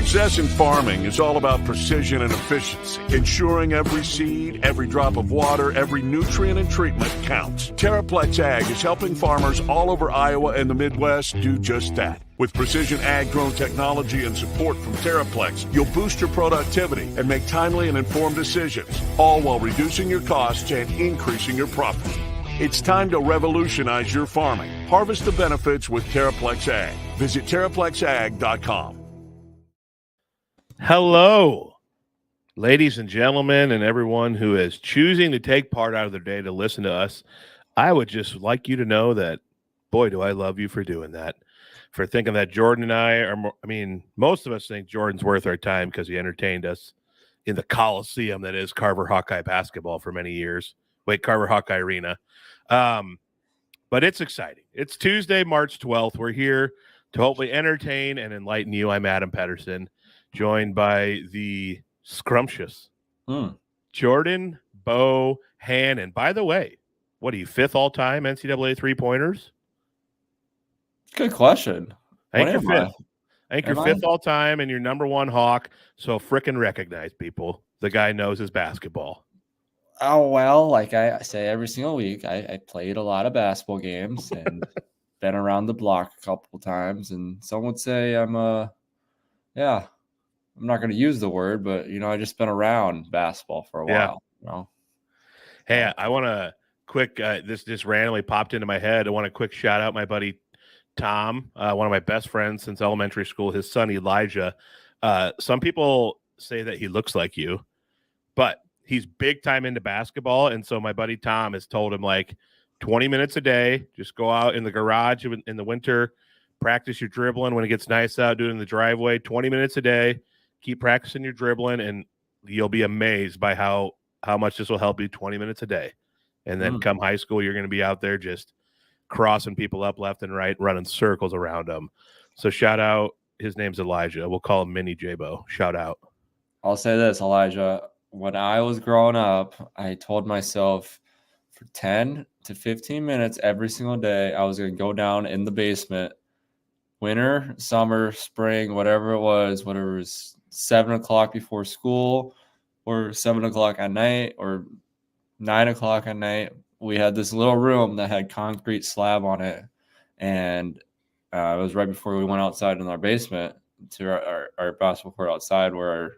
Success in farming is all about precision and efficiency, ensuring every seed, every drop of water, every nutrient and treatment counts. Terraplex Ag is helping farmers all over Iowa and the Midwest do just that. With precision ag drone technology and support from Terraplex, you'll boost your productivity and make timely and informed decisions, all while reducing your costs and increasing your profit. It's time to revolutionize your farming. Harvest the benefits with Terraplex Ag. Visit TerraplexAg.com. Hello, ladies and gentlemen, and everyone who is choosing to take part out of their day to listen to us. I would just like you to know that, boy, do I love you for doing that, for thinking that Jordan and I are, most of us think Jordan's worth our time because he entertained us in the Coliseum that is Carver Hawkeye basketball for many years. Carver Hawkeye Arena. But it's exciting. It's Tuesday, March 12th. We're here to hopefully entertain and enlighten you. I'm Adam Pedersen, joined by the scrumptious Jordan Bohannon. By the way, what are you, fifth all-time NCAA three-pointers? Good question. I think you're fifth. I think you're fifth all-time, and you're number one Hawk, so frickin' recognize people. The guy knows his basketball. Oh, well, like I say every single week, I played a lot of basketball games and been around the block a couple of times, and some would say I'm not going to use the word, but, I just been around basketball for a while. Hey, I want to quick, this just randomly popped into my head. I want to quick shout out my buddy Tom, one of my best friends since elementary school, his son Elijah. Some people say that he looks like you, but he's big time into basketball. And so my buddy Tom has told him, 20 minutes a day, just go out in the garage in the winter, practice your dribbling. When it gets nice out, do it in the driveway, 20 minutes a day, keep practicing your dribbling, and you'll be amazed by how much this will help you 20 minutes a day. And then come high school, you're going to be out there just crossing people up left and right, running circles around them. So shout out. His name's Elijah. We'll call him Mini J-Bo. Shout out. I'll say this, Elijah. When I was growing up, I told myself for 10 to 15 minutes every single day, I was going to go down in the basement, winter, summer, spring, whatever it was, 7 o'clock before school or 7 o'clock at night or 9 o'clock at night. We had this little room that had concrete slab on it. And it was right before we went outside in our basement to our basketball court outside where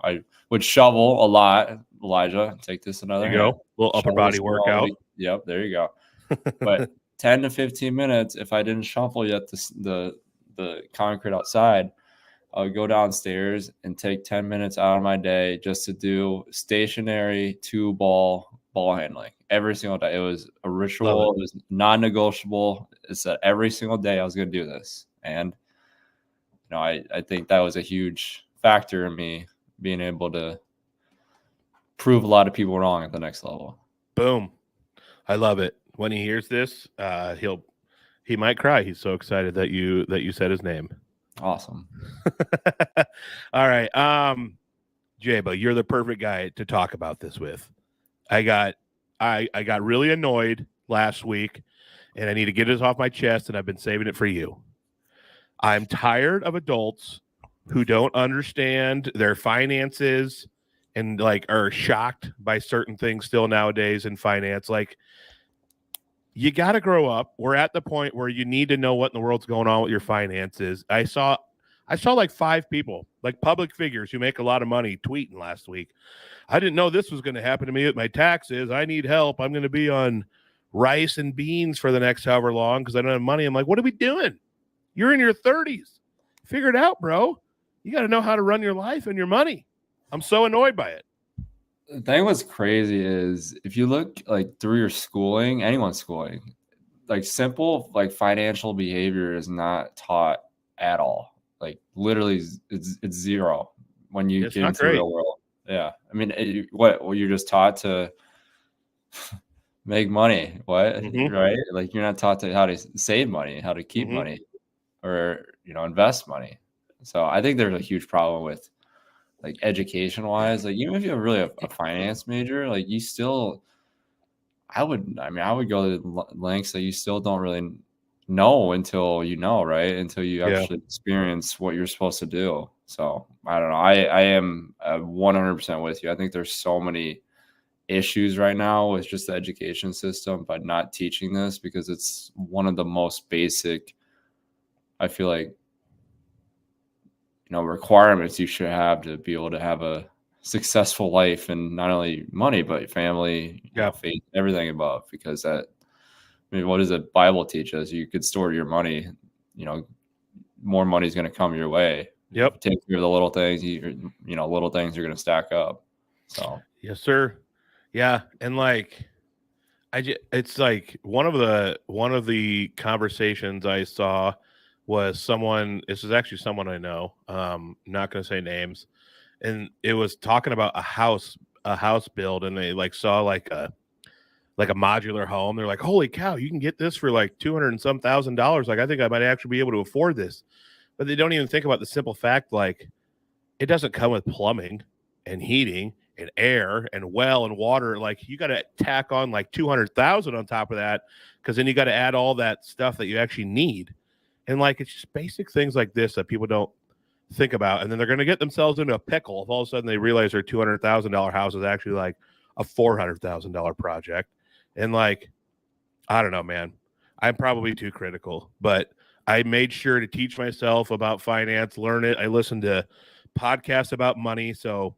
I would shovel a lot. Elijah, take this another. There you go. Little upper body workout. Yep, there you go. But 10 to 15 minutes, if I didn't shovel yet the concrete outside, I would go downstairs and take 10 minutes out of my day just to do stationary two-ball handling every single day. It was a ritual. It was non-negotiable. It's that every single day I was going to do this. And I think that was a huge factor in me being able to prove a lot of people wrong at the next level. Boom. I love it. When he hears this, he might cry. He's so excited that you said his name. Awesome. All right. J-Bo, you're the perfect guy to talk about this with. I got really annoyed last week, and I need to get this off my chest, and I've been saving it for you. I'm tired of adults who don't understand their finances and are shocked by certain things still nowadays in finance. You got to grow up. We're at the point where you need to know what in the world's going on with your finances. I saw 5 people, public figures who make a lot of money, tweeting last week. I didn't know this was going to happen to me with my taxes. I need help. I'm going to be on rice and beans for the next however long because I don't have money. I'm like, what are we doing? You're in your 30s. Figure it out, bro. You got to know how to run your life and your money. I'm so annoyed by it. The thing what's crazy is if you look through your schooling, anyone's schooling, simple financial behavior is not taught at all. Literally it's zero when you get into the real world. Yeah. I mean, you're just taught to make money. What? Mm-hmm. Right? You're not taught how to save money, how to keep money or, invest money. So I think there's a huge problem with education wise, even if you have really a finance major, you still, I would go to lengths that you still don't really know until you know, right? Until you Yeah. actually experience what you're supposed to do. So I don't know. I am 100% with you. I think there's so many issues right now with just the education system, but not teaching this, because it's one of the most basic, I feel like, requirements you should have to be able to have a successful life, and not only money, but family, Yeah. faith, everything above. Because that, I mean, what does the Bible teach us? You could store your money, more money is going to come your way. Yep. Take care of the little things. Little things are going to stack up. So Yes, sir. Yeah, and like it's like one of the conversations I saw was someone. This is actually someone I know. Not going to say names, and it was talking about a house build, and they like saw like a modular home. They're like, holy cow, you can get this for like 200 and some $1,000. Like, I think I might actually be able to afford this. But they don't even think about the simple fact, like, it doesn't come with plumbing and heating and air and well and water. Like, you got to tack on like 200,000 on top of that, because then you got to add all that stuff that you actually need. And like, it's just basic things like this that people don't think about. And then they're going to get themselves into a pickle if all of a sudden they realize their $200,000 house is actually like a $400,000 project. And like, I don't know, man, I'm probably too critical, but I made sure to teach myself about finance, learn it. I listened to podcasts about money. So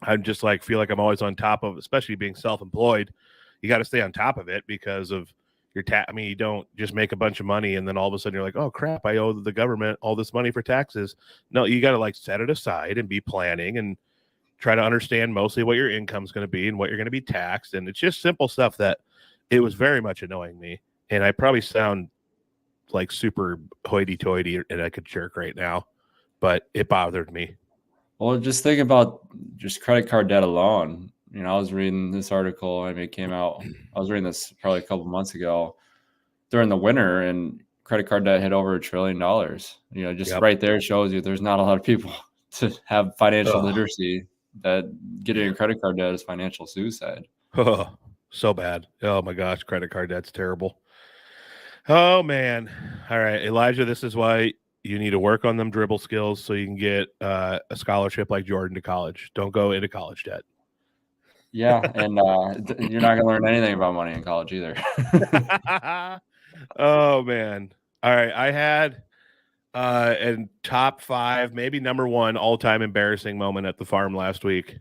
I'm just like, feel like I'm always on top of, especially being self-employed. You got to stay on top of it because of your I mean, you don't just make a bunch of money and then all of a sudden you're like, oh crap, I owe the government all this money for taxes. No, you got to like set it aside and be planning and try to understand mostly what your income's going to be and what you're going to be taxed. And it's just simple stuff that it was very much annoying me. And I probably sound like super hoity-toity and like a jerk right now, but it bothered me. Well, just think about just credit card debt alone. I was reading this article. I mean, it came out. I was reading this probably a couple months ago during the winter, and credit card debt hit over $1 trillion. Just Yep. Right there shows you there's not a lot of people to have financial literacy, that getting a credit card debt is financial suicide. Oh, so bad. Oh my gosh, credit card debt's terrible. Oh man. All right, Elijah, this is why you need to work on them dribble skills so you can get a scholarship like Jordan to college. Don't go into college debt. Yeah, and you're not going to learn anything about money in college either. Oh man. All right, I had in top 5, maybe number 1 all-time embarrassing moment at the farm last week.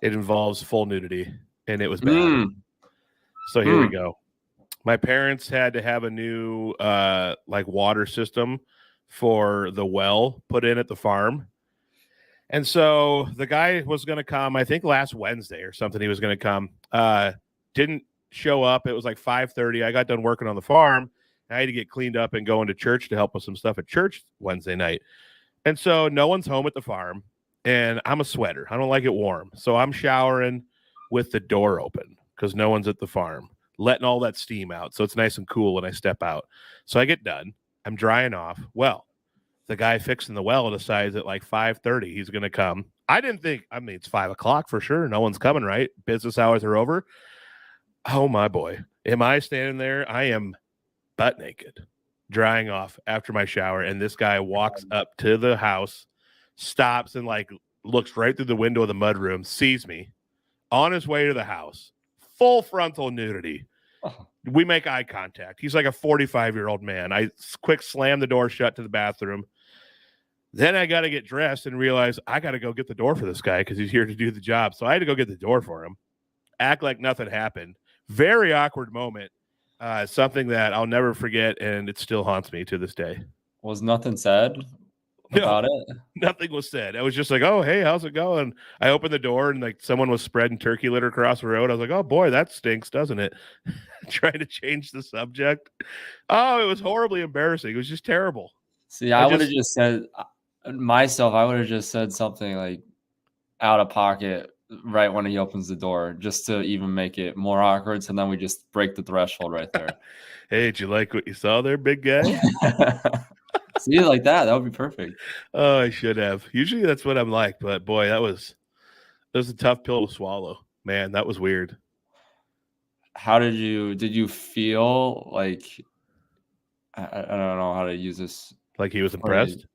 It involves full nudity, and it was bad. So here we go. My parents had to have a new like water system for the well put in at the farm. And so the guy was going to come, I think last Wednesday or something. He was going to come. Didn't show up. It was like 5:30. I got done working on the farm. I had to get cleaned up and go into church to help with some stuff at church Wednesday night. And so no one's home at the farm. And I'm a sweater. I don't like it warm. So I'm showering with the door open because no one's at the farm, letting all that steam out. So it's nice and cool when I step out. So I get done. I'm drying off. Well, the guy fixing the well decides at like 5:30 he's going to come. I didn't think, I mean, it's 5 o'clock for sure. No one's coming, right? Business hours are over. Oh, my boy. Am I standing there? I am butt naked, drying off after my shower. And this guy walks up to the house, stops and like looks right through the window of the mudroom, sees me on his way to the house, full frontal nudity. We make eye contact. He's like a 45-year-old man. I quick slam the door shut to the bathroom. Then I got to get dressed and realize I got to go get the door for this guy because he's here to do the job. So I had to go get the door for him, act like nothing happened. Very awkward moment. Something that I'll never forget, and it still haunts me to this day. Was nothing said about it? Nothing was said. I was just like, oh, hey, how's it going? I opened the door, and like someone was spreading turkey litter across the road. I was like, oh, boy, that stinks, doesn't it? Trying to change the subject. Oh, it was horribly embarrassing. It was just terrible. See, I would have just said myself, I would have just said something like out of pocket right when he opens the door, just to even make it more awkward. So then we just break the threshold right there. Hey, did you like what you saw there, big guy? See, like that would be perfect. Oh, I should have. Usually that's what I'm like, but boy, that was a tough pill to swallow. Man, that was weird. How did you feel like I don't know how to use this. Like he was phrase. impressed?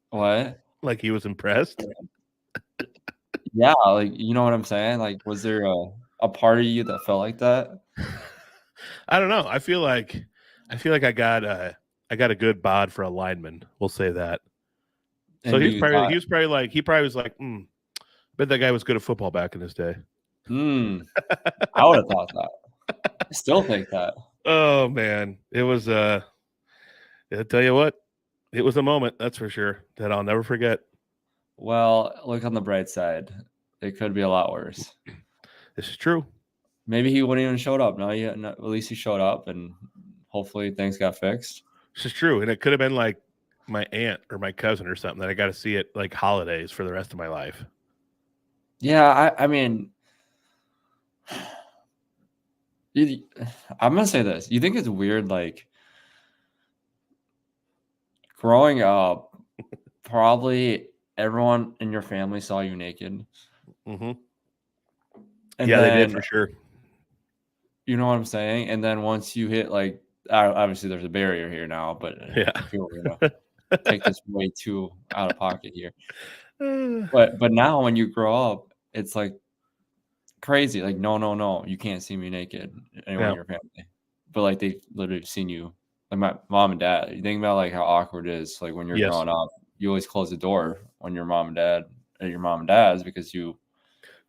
What? Like he was impressed? Yeah, like, you know what I'm saying? Like, was there a part of you that felt like that? I don't know. I feel like I got a good bod for a lineman. We'll say that. So And he you thought, was probably like, bet that guy was good at football back in his day. I would have thought that. I still think that. Oh man, it was I'll tell you what, it was a moment, that's for sure, that I'll never forget. Well, look on the bright side. It could be a lot worse. This is true. Maybe he wouldn't even showed up. No, at least he showed up, and hopefully things got fixed. This is true, and it could have been like my aunt or my cousin or something that I got to see at like holidays for the rest of my life. Yeah, I mean, I'm gonna say this. You think it's weird, like growing up, probably everyone in your family saw you naked. Mm-hmm. And yeah, then, they did for sure. You know what I'm saying? And then once you hit like, obviously there's a barrier here now, but Yeah, people are gonna take this way too out of pocket here. But now when you grow up, it's like crazy. Like, no, you can't see me naked. Anyone in your family, but like they've literally seen you. Like my mom and dad. You think about like how awkward it is. Like when you're growing up, you always close the door when your mom and dad at your mom and dad's because you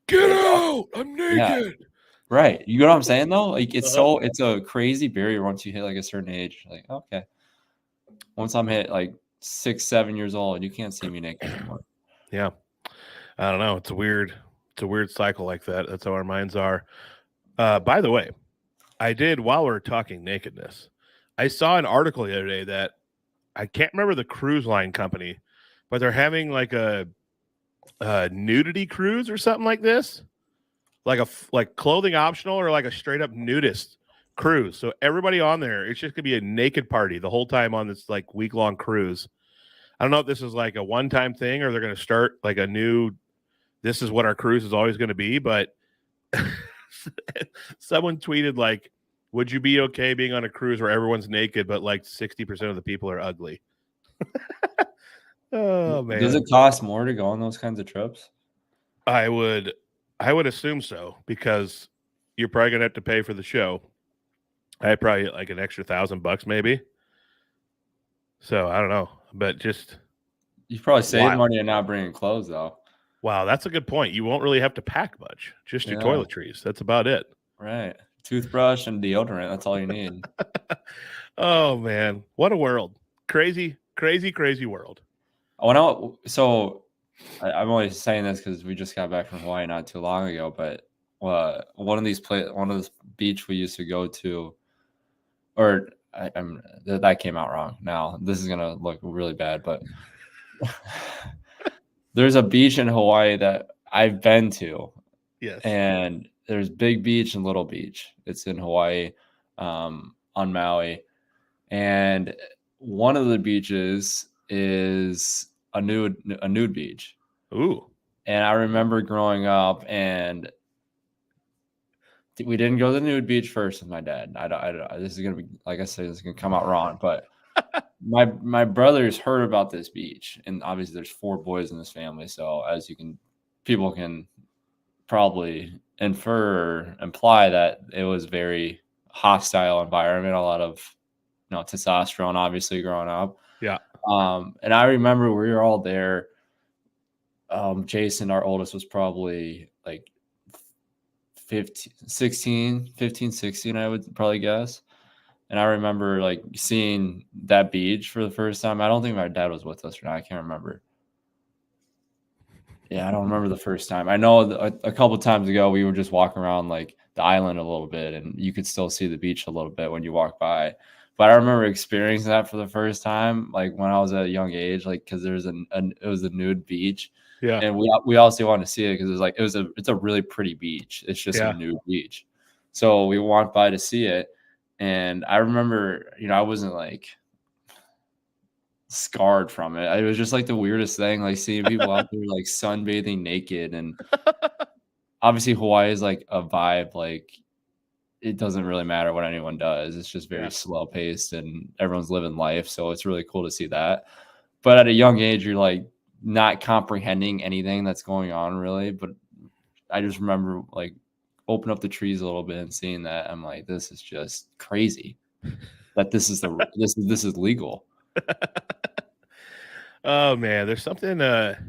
get out. I'm naked. Yeah. Right. You know what I'm saying though? Like it's a crazy barrier once you hit like a certain age. Like, okay. Once I'm hit like 6, 7 years old, you can't see me naked anymore. Yeah. I don't know. It's a weird cycle like that. That's how our minds are. By the way, I did, while we're talking nakedness, I saw an article the other day that I can't remember the cruise line company, but they're having like a nudity cruise or something like this, like clothing optional or like a straight up nudist cruise. So everybody on there, it's just gonna be a naked party the whole time on this like week-long cruise. I don't know if this is like a one-time thing or they're gonna start like a new, this is what our cruise is always going to be, but someone tweeted like, would you be okay being on a cruise where everyone's naked but like 60% of the people are ugly? Oh man. Does it cost more to go on those kinds of trips? I would assume so, because you're probably gonna have to pay for the show. I probably like an extra $1,000 maybe. So I don't know, but just you probably save money and not bringing clothes though. Wow, that's a good point. You won't really have to pack much, just your toiletries. That's about it. Right. Toothbrush and deodorant. That's all you need. Oh man, what a world. Crazy world. I'm only saying this because we just got back from Hawaii not too long ago, but one of this beach we used to go to, or that came out wrong. Now this is gonna look really bad, but there's a beach in Hawaii that I've been to. Yes. And there's Big Beach and Little Beach. It's in Hawaii, on Maui, and one of the beaches is a nude beach. Ooh. And I remember growing up, and we didn't go to the nude beach first with my dad. This is gonna be, like I said, this is gonna come out wrong, but my brothers heard about this beach, and obviously there's 4 boys in this family, so as people can probably infer or imply that it was very hostile environment, a lot of testosterone obviously growing up. Yeah. And I remember we were all there. Jason, our oldest, was probably like 16, I would probably guess. And I remember like seeing that beach for the first time. I don't think my dad was with us or not. I can't remember. Yeah, I don't remember the first time. I know a couple of times ago we were just walking around like the island a little bit, and you could still see the beach a little bit when you walk by. But I remember experiencing that for the first time, like when I was at a young age, like because it was a nude beach. Yeah, and we also wanted to see it because it's a really pretty beach. It's just a nude beach, so we walked by to see it. And I remember, I wasn't like scarred from it. It was just like the weirdest thing, like seeing people out there like sunbathing naked. And obviously Hawaii is like a vibe, like it doesn't really matter what anyone does. It's just very Yeah. slow paced and everyone's living life. So it's really cool to see that. But at a young age, you're like not comprehending anything that's going on really. But I just remember like open up the trees a little bit and seeing that. I'm like, this is just crazy that this is this is legal. Oh man, there's something there's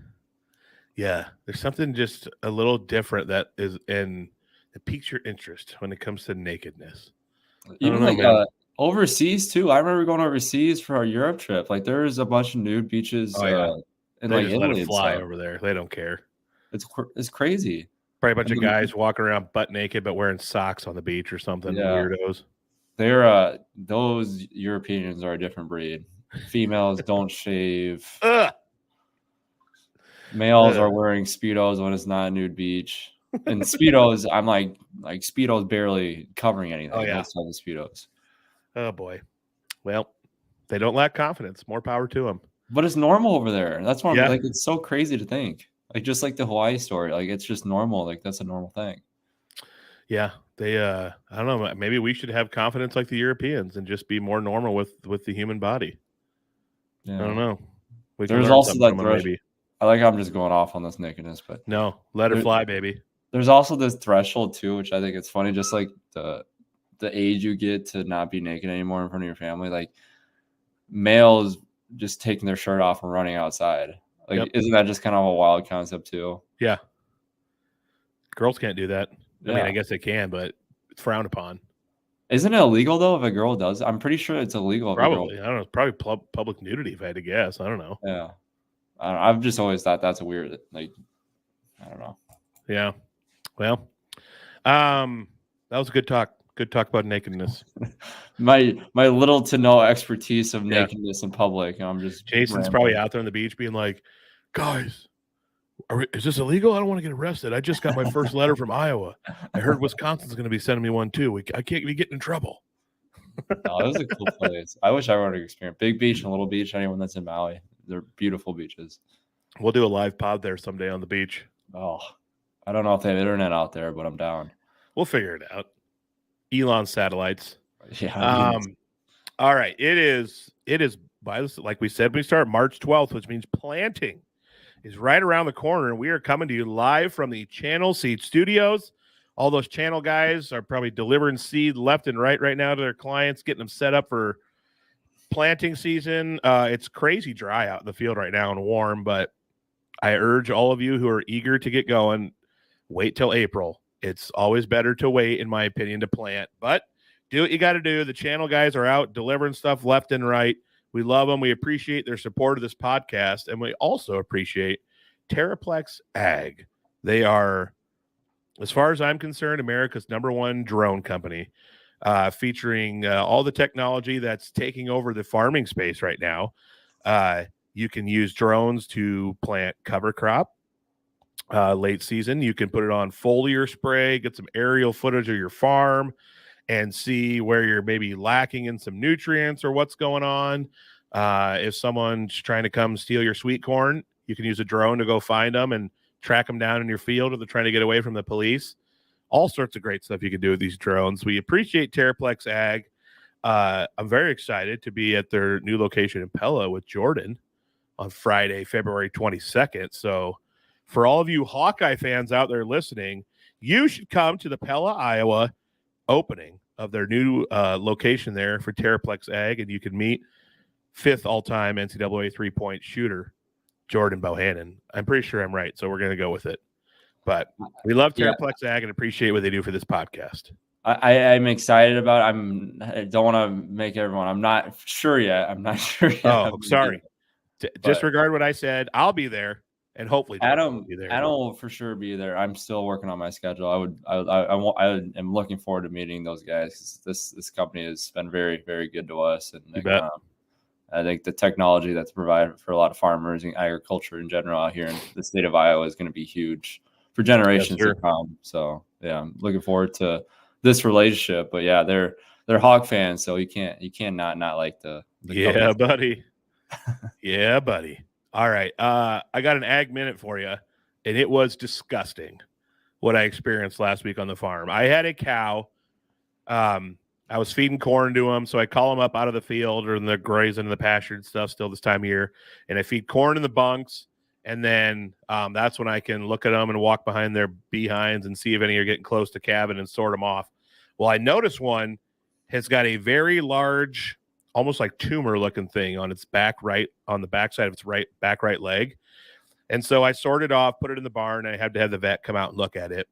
something just a little different that is in that piques your interest when it comes to nakedness. Even know, like man. overseas too. I remember going overseas for our Europe trip. Like there's a bunch of nude beaches Oh, yeah. in They like just let Italy it and fly stuff. over there. They don't care. It's crazy. Probably a bunch And of guys walking around butt naked but wearing socks on the beach or something. Yeah. Weirdos. They're those Europeans are a different breed. Females don't shave. Ugh. Males Ugh. are wearing Speedos when it's not a nude beach. And Speedos, I'm like Speedos barely covering anything. Oh, yeah. Most of the Speedos. Oh boy. Well, they don't lack confidence. More power to them. But it's normal over there. That's why I'm Yeah. like, it's so crazy to think. Like just like the Hawaii story, like it's just normal. Like that's a normal thing. Yeah, they I don't know, maybe we should have confidence like the Europeans and just be more normal with the human body. Yeah. I don't know. We can There's learn also something that from them, maybe. I like how I'm just going off on this nakedness, but No, let her fly, baby. there's also this threshold too, which I think it's funny, just like the age you get to not be naked anymore in front of your family. Like males just taking their shirt off and running outside. Like, Yep. Isn't that just kind of a wild concept too? Yeah. Girls can't do that. Yeah. I mean, I guess they can, but it's frowned upon. Isn't it illegal though if a girl does? I'm pretty sure it's illegal. Probably. I don't know. It's probably public nudity if I had to guess. I don't know. Yeah. I've just always thought that's a weird, like, I don't know. Yeah. Well, that was a good talk. Good talk about nakedness. my little to no expertise of nakedness in public. I'm just Jason's probably out there on the beach being like, guys, is this illegal? I don't want to get arrested. I just got my first letter from Iowa. I heard Wisconsin's going to be sending me one too. I can't be getting in trouble. No, it was a cool place. I wish I were to experience Big Beach and Little Beach. Anyone that's in Maui, they're beautiful beaches. We'll do a live pod there someday on the beach. Oh, I don't know if they have internet out there, but I'm down. We'll figure it out. Elon satellites. Yeah. All right. It is by this, like we said, we start March 12th, which means planting is right around the corner, and we are coming to you live from the Channel Seed Studios. All those channel guys are probably delivering seed left and right now to their clients, getting them set up for planting season. It's crazy dry out in the field right now and warm, but I urge all of you who are eager to get going, wait till April. It's always better to wait, in my opinion, to plant, but do what you got to do. The channel guys are out delivering stuff left and right. We love them. We appreciate their support of this podcast, and we also appreciate Terraplex Ag. They are, as far as I'm concerned, America's #1 drone company, featuring all the technology that's taking over the farming space right now. You can use drones to plant cover crop late season. You can put it on foliar spray, get some aerial footage of your farm, and see where you're maybe lacking in some nutrients or what's going on. If someone's trying to come steal your sweet corn, you can use a drone to go find them and track them down in your field if they're trying to get away from the police. All sorts of great stuff you can do with these drones. We appreciate Terraplex Ag. I'm very excited to be at their new location in Pella with Jordan on Friday, February 22nd. So for all of you Hawkeye fans out there listening, you should come to the Pella, Iowa opening of their new location there for Terraplex Ag, and you can meet 5th all-time NCAA three-point shooter Jordan Bohannon. I'm pretty sure I'm right, so we're going to go with it. But we love Terraplex Ag and appreciate what they do for this podcast. I'm excited about it. I don't want to make everyone. I'm not sure yet. Oh, sorry. Disregard what I said. I'll be there. And hopefully Adam will be there. Adam will for sure be there. I'm still working on my schedule. I am looking forward to meeting those guys. This company has been very, very good to us, and I think the technology that's provided for a lot of farmers and agriculture in general out here in the state of Iowa is going to be huge for generations to come. So yeah, I'm looking forward to this relationship. But yeah, they're Hawk fans, so you can't not like the yeah, buddy. Yeah, buddy. All right. I got an ag minute for you, and it was disgusting what I experienced last week on the farm. I had a cow I was feeding corn to them, so I call them up out of the field or they're grazing in the pasture and stuff still this time of year, and I feed corn in the bunks, and then that's when I can look at them and walk behind their behinds and see if any are getting close to cabin and sort them off. Well, I noticed one has got a very large, almost like tumor-looking thing on its back on the backside of its back right leg, and so I sorted off, put it in the barn, and I had to have the vet come out and look at it,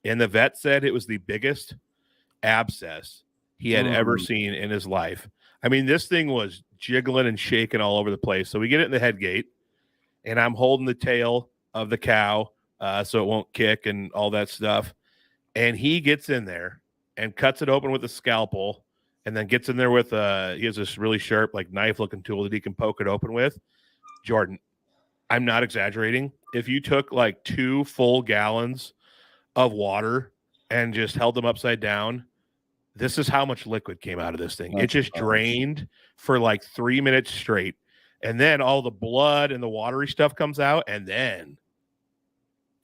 and the vet said it was the biggest abscess he had ever seen in his life. I mean, this thing was jiggling and shaking all over the place. So we get it in the head gate, and I'm holding the tail of the cow so it won't kick and all that stuff. And he gets in there and cuts it open with a scalpel, and then gets in there with he has this really sharp, like knife-looking tool that he can poke it open with. Jordan, I'm not exaggerating. If you took like 2 full gallons of water and just held them upside down, this is how much liquid came out of this thing. It just drained for like 3 minutes straight. And then all the blood and the watery stuff comes out. And then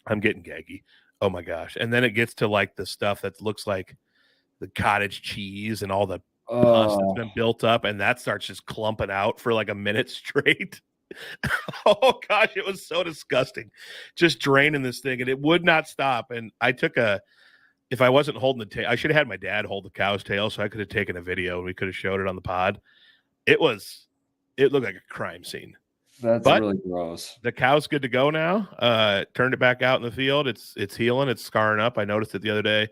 I'm getting gaggy. Oh my gosh. And then it gets to like the stuff that looks like the cottage cheese and all the pus that's been built up. And that starts just clumping out for like a minute straight. Oh gosh, it was so disgusting. Just draining this thing. And it would not stop. And I took if I wasn't holding the tail, I should have had my dad hold the cow's tail so I could have taken a video and we could have showed it on the pod. It looked like a crime scene. That's really gross. The cow's good to go now. Turned it back out in the field. It's healing. It's scarring up. I noticed it the other day,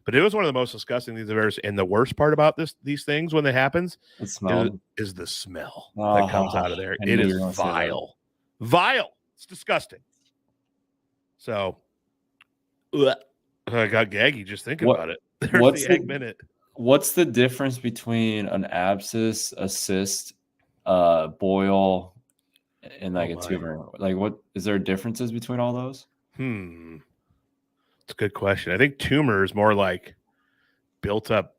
but it was one of the most disgusting things I've ever seen. And the worst part about these things when it happens is the smell that comes out of there. It is vile. Vile. It's disgusting. So, I got gaggy just thinking about it. There's the egg minute. What's the difference between an abscess, a cyst, boil, and like a tumor? Like, what is there differences between all those? It's a good question. I think tumor is more like built up.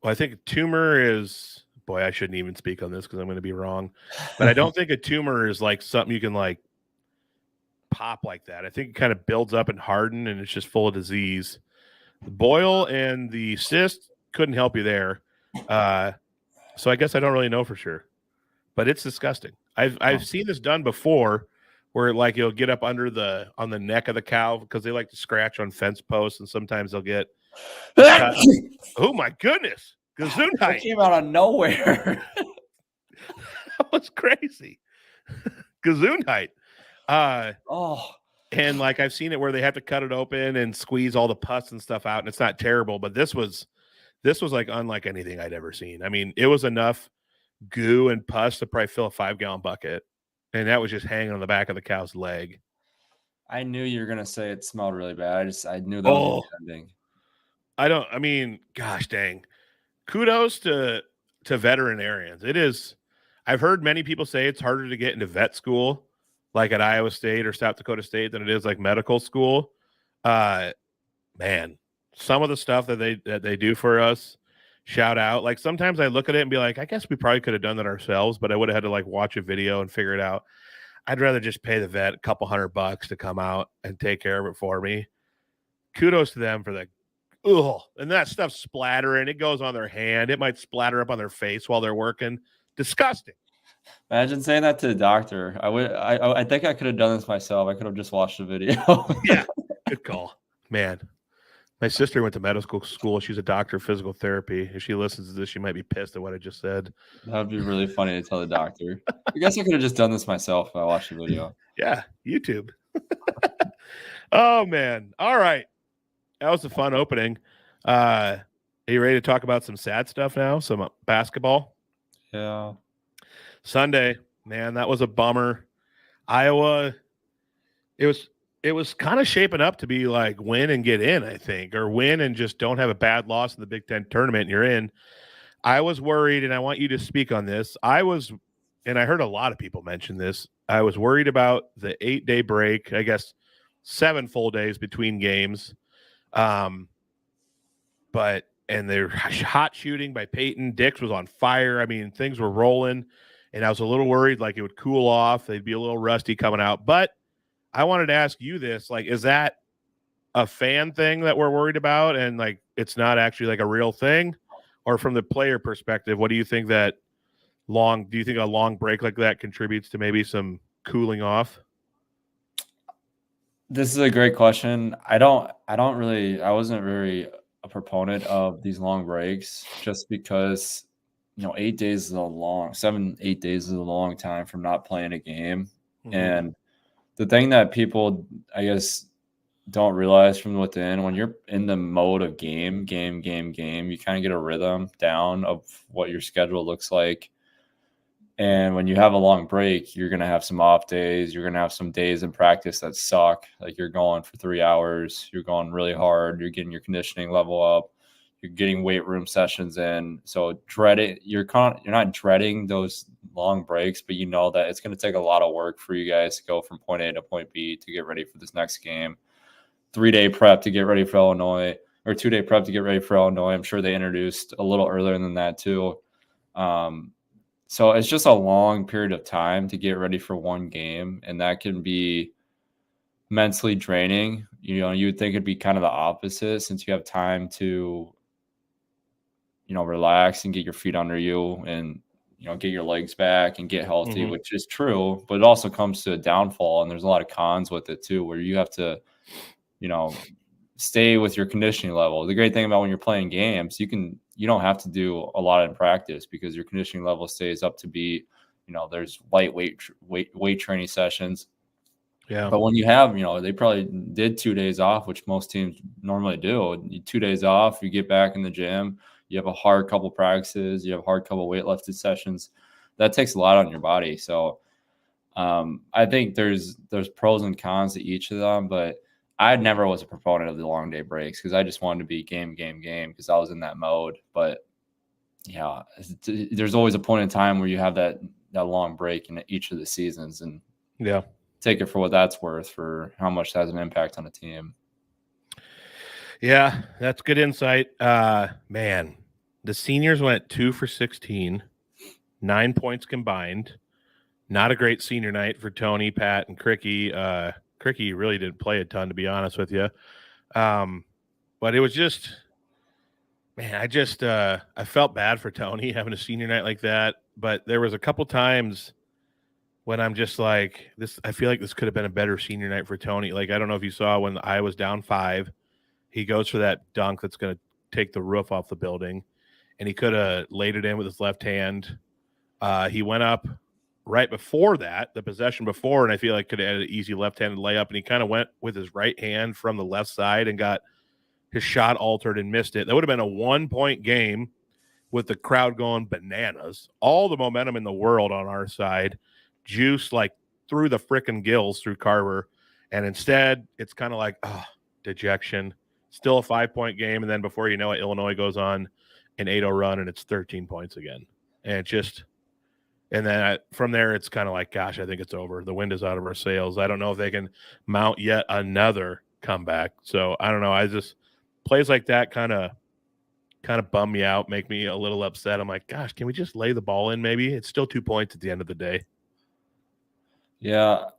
Well, I think a tumor is, boy, I shouldn't even speak on this because I'm going to be wrong. But I don't think a tumor is like something you can like pop like that. I think it kind of builds up and harden and it's just full of disease. The boil and the cyst couldn't help you there. So I guess I don't really know for sure, but it's disgusting. I've seen this done before where like you'll get up on the neck of the cow because they like to scratch on fence posts and sometimes they'll get oh my goodness. Gesundheit. That came out of nowhere. That was crazy. Gesundheit. And like I've seen it where they have to cut it open and squeeze all the pus and stuff out, and it's not terrible, but this was like unlike anything I'd ever seen. I mean, it was enough goo and pus to probably fill a 5-gallon bucket, and that was just hanging on the back of the cow's leg. I knew you were gonna say it smelled really bad. I knew that was the ending. Gosh dang. Kudos to veterinarians. It is. I've heard many people say it's harder to get into vet school, like at Iowa State or South Dakota State, than it is like medical school. Man, some of the stuff that they do for us, shout out. Like sometimes I look at it and be like, I guess we probably could have done that ourselves, but I would have had to like watch a video and figure it out. I'd rather just pay the vet a couple $100 to come out and take care of it for me. Kudos to them for that. And that stuff splattering. It goes on their hand. It might splatter up on their face while they're working. Disgusting. Imagine saying that to the doctor. I think I could have done this myself. I could have just watched the video. Yeah, good call, man. My sister went to medical school. She's a doctor of physical therapy. If she listens to this, she might be pissed at what I just said. That would be really funny to tell the doctor. I guess I could have just done this myself if I watched the video. Yeah, YouTube. Oh man! All right, that was a fun opening. Are you ready to talk about some sad stuff now? Some basketball. Yeah. Sunday, man, that was a bummer. Iowa, it was kind of shaping up to be like win and get in, I think, or win and just don't have a bad loss in the Big Ten tournament and you're in. I was worried, and I want you to speak on this. And I heard a lot of people mention this. I was worried about the 8-day break, I guess 7 full days between games. And they're hot shooting by Peyton. Dix was on fire. I mean, things were rolling. And I was a little worried, like it would cool off. They'd be a little rusty coming out. But I wanted to ask you this, like, is that a fan thing that we're worried about? And like, it's not actually like a real thing? or from the player perspective, what do you think that do you think a long break like that contributes to maybe some cooling off? This is a great question. I wasn't very a proponent of these long breaks just because, 8 days is a long, 7, 8 days is a long time from not playing a game. And the thing that people, I guess, don't realize from within, when you're in the mode of game, you kind of get a rhythm down of what your schedule looks like. And when you have a long break, you're going to have some off days. You're going to have some days in practice that suck. Like you're going for 3 hours. You're going really hard. You're getting your conditioning level up. You're getting weight room sessions in. So you're not dreading those long breaks, but you know that it's going to take a lot of work for you guys to go from point A to point B to get ready for this next game. 3-day prep to get ready for Illinois, or 2-day prep to get ready for Illinois. I'm sure they introduced a little earlier than that too. So it's just a long period of time to get ready for one game, and that can be mentally draining. You would think it'd be kind of the opposite since you have time to, relax and get your feet under you and, get your legs back and get healthy, which is true, but it also comes to a downfall, and there's a lot of cons with it too, where you have to, stay with your conditioning level. The great thing about when you're playing games, you don't have to do a lot in practice because your conditioning level stays up to be, there's lightweight weight training sessions. Yeah. But when you have, they probably did 2 days off, which most teams normally do. 2 days off, you get back in the gym, you have a hard couple practices, you have a hard couple weightlifting sessions. That takes a lot on your body. So I think there's pros and cons to each of them, but I never was a proponent of the long day breaks because I just wanted to be game because I was in that mode. But yeah, there's always a point in time where you have that long break in each of the seasons, and take it for what that's worth for how much that has an impact on a team. Yeah, that's good insight. Man, the seniors went 2 for 16, 9 points combined. Not a great senior night for Tony, Pat, and Cricky. Cricky really didn't play a ton, to be honest with you. But it was just, man, I felt bad for Tony having a senior night like that. But there was a couple times when I'm just like, I feel like this could have been a better senior night for Tony. Like, I don't know if you saw when I was down 5, he goes for that dunk that's going to take the roof off the building, and he could have laid it in with his left hand. He went up right before that, the possession before, and I feel like could have had an easy left-handed layup, and he kind of went with his right hand from the left side and got his shot altered and missed it. That would have been a 1-point game with the crowd going bananas. All the momentum in the world on our side, juice like through the frickin' gills through Carver, and instead it's kind of like, dejection. Still a 5-point game, and then before you know it, Illinois goes on an 8-0 run, and it's 13 points again. And it just – and then from there, it's kind of like, gosh, I think it's over. The wind is out of our sails. I don't know if they can mount yet another comeback. So I don't know. Plays like that kind of bum me out, make me a little upset. I'm like, gosh, can we just lay the ball in maybe? It's still 2 points at the end of the day. Yeah.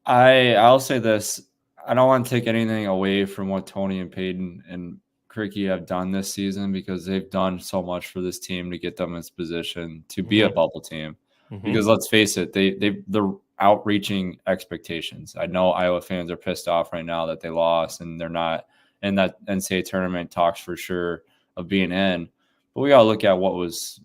I'll say this. I don't want to take anything away from what Tony and Peyton and Cricky have done this season because they've done so much for this team to get them in this position to be a bubble team. Because let's face it, they're outreaching expectations. I know Iowa fans are pissed off right now that they lost and they're not in that NCAA tournament talks for sure of being in. But we got to look at what was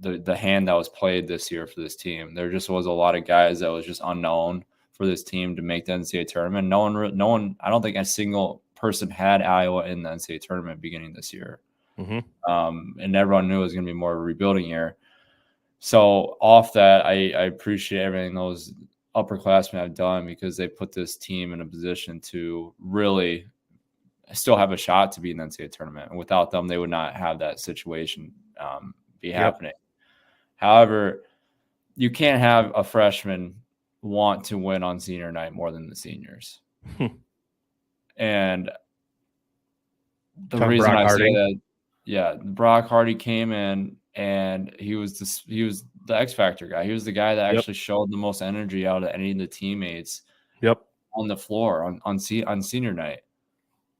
the hand that was played this year for this team. There just was a lot of guys that was just unknown for this team to make the NCAA tournament. No one. I don't think a single person had Iowa in the NCAA tournament beginning this year. And everyone knew it was going to be more of a rebuilding year. So off that, I appreciate everything those upperclassmen have done because they put this team in a position to really still have a shot to be in the NCAA tournament. And without them, they would not have that situation be happening. However, you can't have a freshman want to win on senior night more than the seniors. And the reason I say that, Brock Hardy came in and he was the X Factor guy. He was the guy that actually showed the most energy out of any of the teammates on the floor on senior night.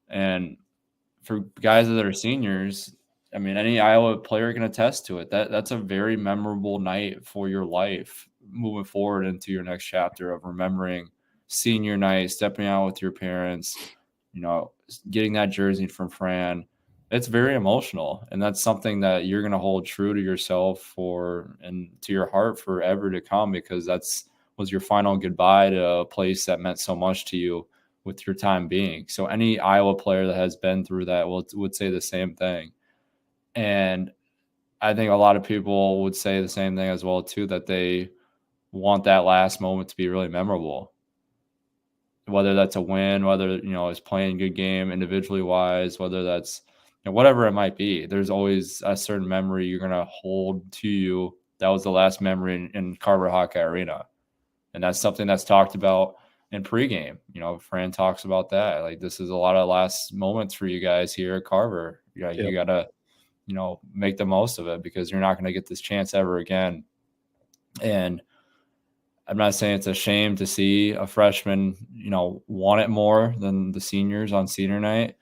And for guys that are seniors, I mean, any Iowa player can attest to it. That's a very memorable night for your life moving forward into your next chapter of remembering senior night, stepping out with your parents, getting that jersey from Fran. It's very emotional, and that's something that you're going to hold true to yourself and to your heart forever to come, because was your final goodbye to a place that meant so much to you with your time being. So any Iowa player that has been through that would say the same thing. And I think a lot of people would say the same thing as well, too, that they want that last moment to be really memorable. Whether that's a win, whether, it's playing a good game individually wise, whether that's, whatever it might be. There's always a certain memory you're going to hold to you. That was the last memory in Carver Hawkeye Arena. And that's something that's talked about in pregame. Fran talks about that. Like, this is a lot of last moments for you guys here at Carver. You got to, make the most of it, because you're not going to get this chance ever again. And I'm not saying it's a shame to see a freshman, want it more than the seniors on senior night,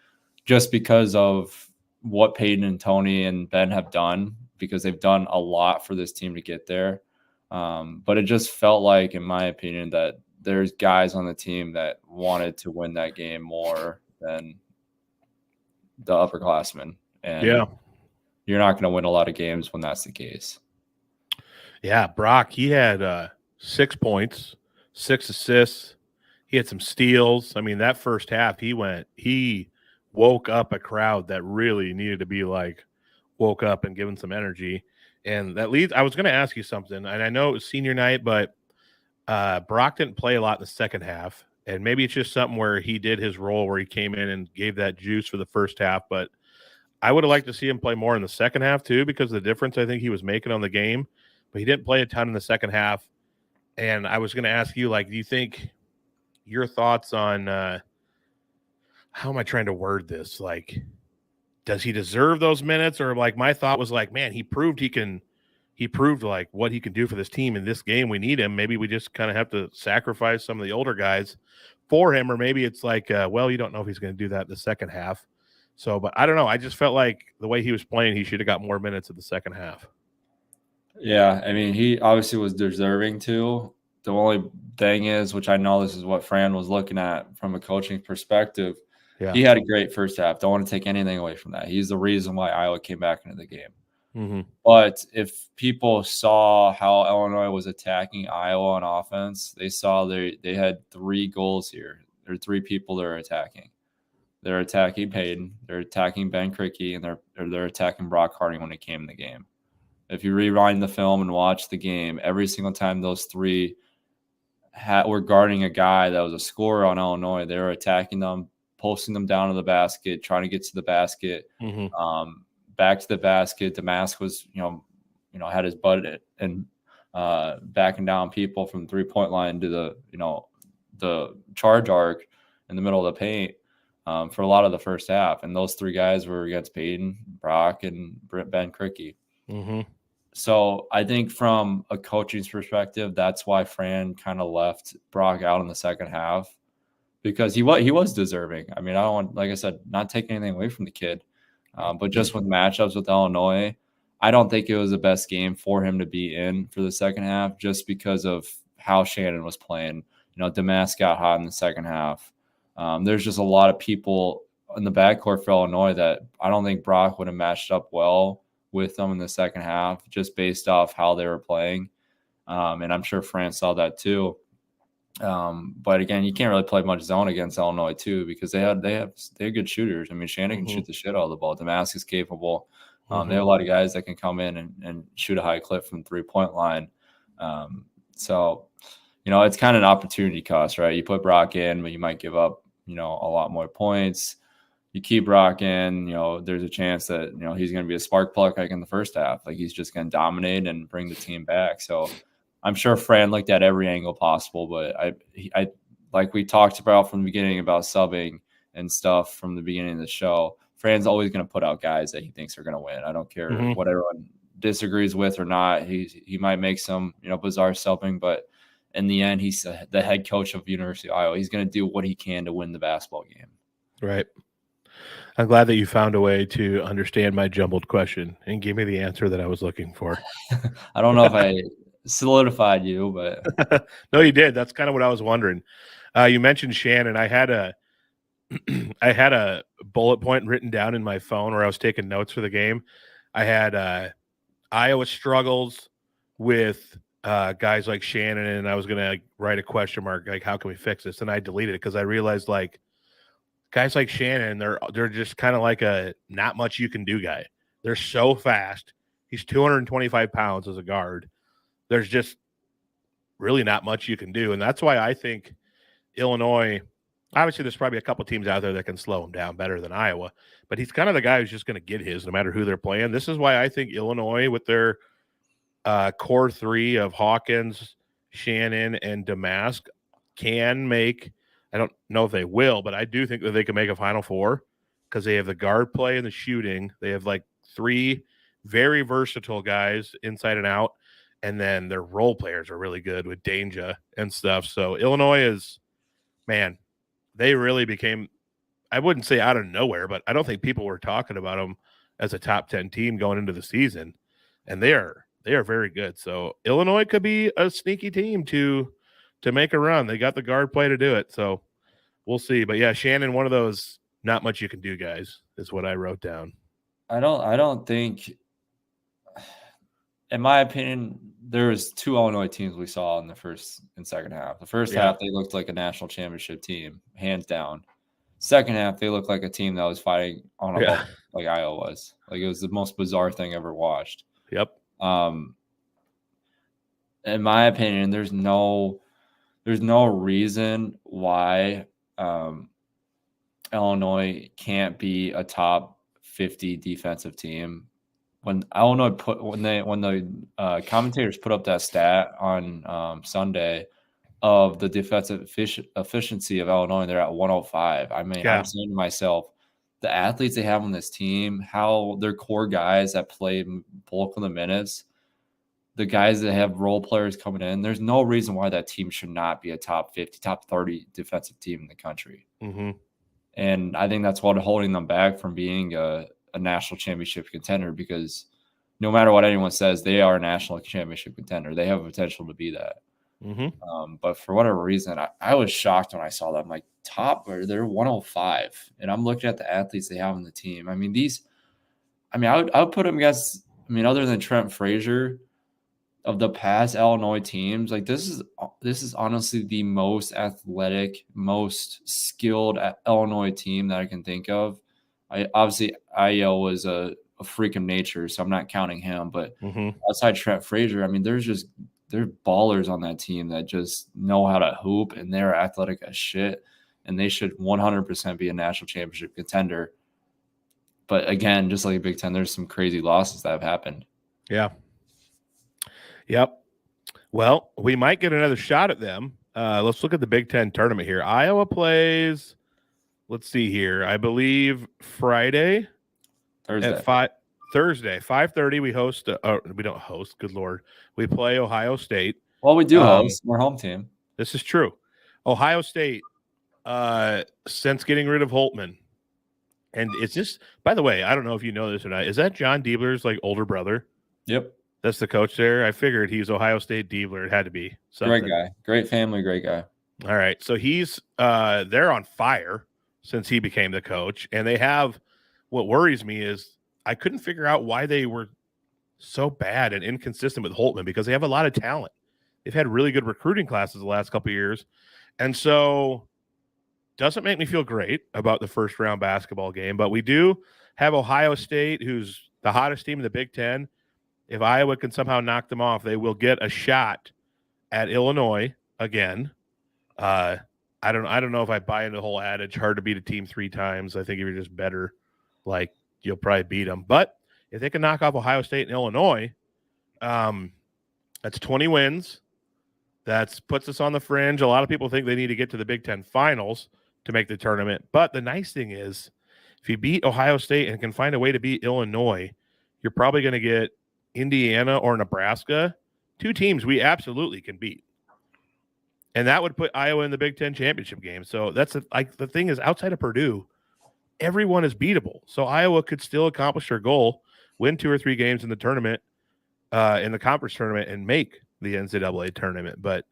just because of what Peyton and Tony and Ben have done, because they've done a lot for this team to get there. But it just felt like, in my opinion, that there's guys on the team that wanted to win that game more than the upperclassmen. And you're not going to win a lot of games when that's the case. Yeah, Brock, he had 6 points, 6 assists. He had some steals. I mean, that first half, he woke up a crowd that really needed to be woke up and given some energy. And that leads, I was going to ask you something, and I know it was senior night, but Brock didn't play a lot in the second half. And maybe it's just something where he did his role where he came in and gave that juice for the first half. But I would have liked to see him play more in the second half too, because of the difference I think he was making on the game. But he didn't play a ton in the second half. And I was going to ask you, do you think your thoughts on how am I trying to word this? Does he deserve those minutes? Or my thought was man, he proved what he can do for this team in this game. We need him. Maybe we just kind of have to sacrifice some of the older guys for him. Or maybe it's well, you don't know if he's going to do that in the second half. So, but I don't know. I just felt like the way he was playing, he should have got more minutes in the second half. Yeah, I mean, he obviously was deserving to. The only thing is, which I know this is what Fran was looking at from a coaching perspective, he had a great first half. Don't want to take anything away from that. He's the reason why Iowa came back into the game. Mm-hmm. But if people saw how Illinois was attacking Iowa on offense, they saw they had 3 goals here. There are 3 people they're attacking. They're attacking Payton, they're attacking Ben Krikke, and they're attacking Brock Harding when it came in the game. If you rewind the film and watch the game, every single time those 3 were guarding a guy that was a scorer on Illinois, they were attacking them, posting them down to the basket, trying to get to the basket, back to the basket. Damask was, had his butt and backing down people from the 3-point line to the charge arc in the middle of the paint for a lot of the first half. And those 3 guys were against Peyton, Brock, and Ben Krikke. Mm-hmm. So I think from a coaching's perspective, that's why Fran kind of left Brock out in the second half, because he was deserving. I mean, I don't want, like I said, not taking anything away from the kid, but just with matchups with Illinois, I don't think it was the best game for him to be in for the second half, just because of how Shannon was playing. Damask got hot in the second half. There's just a lot of people in the backcourt for Illinois that I don't think Brock would have matched up well with them in the second half, just based off how they were playing. And I'm sure Fran saw that too. But again, you can't really play much zone against Illinois too, because they have good shooters. I mean, Shannon can shoot the shit out of the ball. Damask is capable. They have a lot of guys that can come in and shoot a high clip from the 3-point line. So, it's kind of an opportunity cost, right? You put Brock in, but you might give up, a lot more points. You keep Brock in, there's a chance that, he's going to be a spark plug like in the first half. Like, he's just going to dominate and bring the team back. So I'm sure Fran looked at every angle possible, but I like we talked about from the beginning about subbing and stuff from the beginning of the show, Fran's always going to put out guys that he thinks are going to win. I don't care what everyone disagrees with or not. He might make some, bizarre subbing, but in the end, he's the head coach of University of Iowa. He's going to do what he can to win the basketball game. Right. I'm glad that you found a way to understand my jumbled question and give me the answer that I was looking for. I don't know if I solidified you, but No, you did. That's kind of what I was wondering. You mentioned Shannon. I had a bullet point written down in my phone where I was taking notes for the game. I had Iowa struggles with guys like Shannon, and I was going to write a question mark, like, how can we fix this? And I deleted it because I realized, like, guys like Shannon, they're just kind of like a not much you can do guy. They're so fast. He's 225 pounds as a guard. There's just really not much you can do. And that's why I think Illinois, obviously there's probably a couple teams out there that can slow him down better than Iowa, but he's kind of the guy who's just going to get his no matter who they're playing. This is why I think Illinois, with their core three of Hawkins, Shannon, and Damask, can make, I don't know if they will, but I do think that they can make a Final Four because they have the guard play and the shooting. They have like three very versatile guys inside and out, and then their role players are really good with Danger and stuff. So Illinois is, man, they really became, I wouldn't say out of nowhere, but I don't think people were talking about them as a top 10 team going into the season, and they are very good. So Illinois could be a sneaky team to make a run. They got the guard play to do it, so we'll see. But yeah, Shannon, one of those not much you can do guys is what I wrote down. I don't think, in my opinion, there's two Illinois teams we saw in the first and second half. The first half, they looked like a national championship team, hands down. Second half, they looked like a team that was fighting on a bubble, like Iowa was. Like, it was the most bizarre thing ever watched. Yep. In my opinion, there's no reason why Illinois can't be a top 50 defensive team. When Illinois when the commentators put up that stat on Sunday of the defensive efficiency of Illinois, they're at 105. I mean, I'm saying to myself, the athletes they have on this team, how their core guys that play bulk of the minutes, the guys that have role players coming in, there's no reason why that team should not be a top 50, top 30 defensive team in the country. Mm-hmm. And I think that's what's holding them back from being a national championship contender, because no matter what anyone says, they are a national championship contender. They have potential to be that. Mm-hmm. But for whatever reason, I was shocked when I saw them. Like, they're 105, and I'm looking at the athletes they have on the team. I mean, I would put them against, other than Trent Frazier, of the past Illinois teams, like, this is honestly the most athletic, most skilled Illinois team that I can think of. Obviously Ayo was a freak of nature, so I'm not counting him. But outside Trent Frazier, they're ballers on that team that just know how to hoop, and they're athletic as shit, and they should 100% be a national championship contender. But again, just like Big Ten, there's some crazy losses that have happened. Yeah. Yep. Well, we might get another shot at them. Let's look at the Big Ten tournament here. Iowa plays, let's see here, I believe Thursday, 5:30. We host. We don't host. Good Lord. We play Ohio State. Well, we do host. We're home team. This is true. Ohio State, since getting rid of Holtman, and it's just, by the way, I don't know if you know this or not, is that John Diebler's like older brother? Yep. That's the coach there. I figured he's Ohio State Diebler. It had to be something. Great guy. Great family. Great guy. All right. So he's they're on fire since he became the coach. And they have, what worries me is I couldn't figure out why they were so bad and inconsistent with Holtman, because they have a lot of talent. They've had really good recruiting classes the last couple of years. And so doesn't make me feel great about the first round basketball game, but we do have Ohio State, who's the hottest team in the Big Ten. If Iowa can somehow knock them off, they will get a shot at Illinois again. I don't know if I buy into the whole adage, hard to beat a team 3 times. I think if you're just better, like, you'll probably beat them. But if they can knock off Ohio State and Illinois, that's 20 wins. That puts us on the fringe. A lot of people think they need to get to the Big Ten finals to make the tournament. But the nice thing is, if you beat Ohio State and can find a way to beat Illinois, you're probably going to get Indiana or Nebraska, 2 teams we absolutely can beat. And that would put Iowa in the Big Ten championship game. So that's the thing is, outside of Purdue, everyone is beatable. So Iowa could still accomplish their goal, win 2 or 3 games in the tournament, in the conference tournament, and make the NCAA tournament. But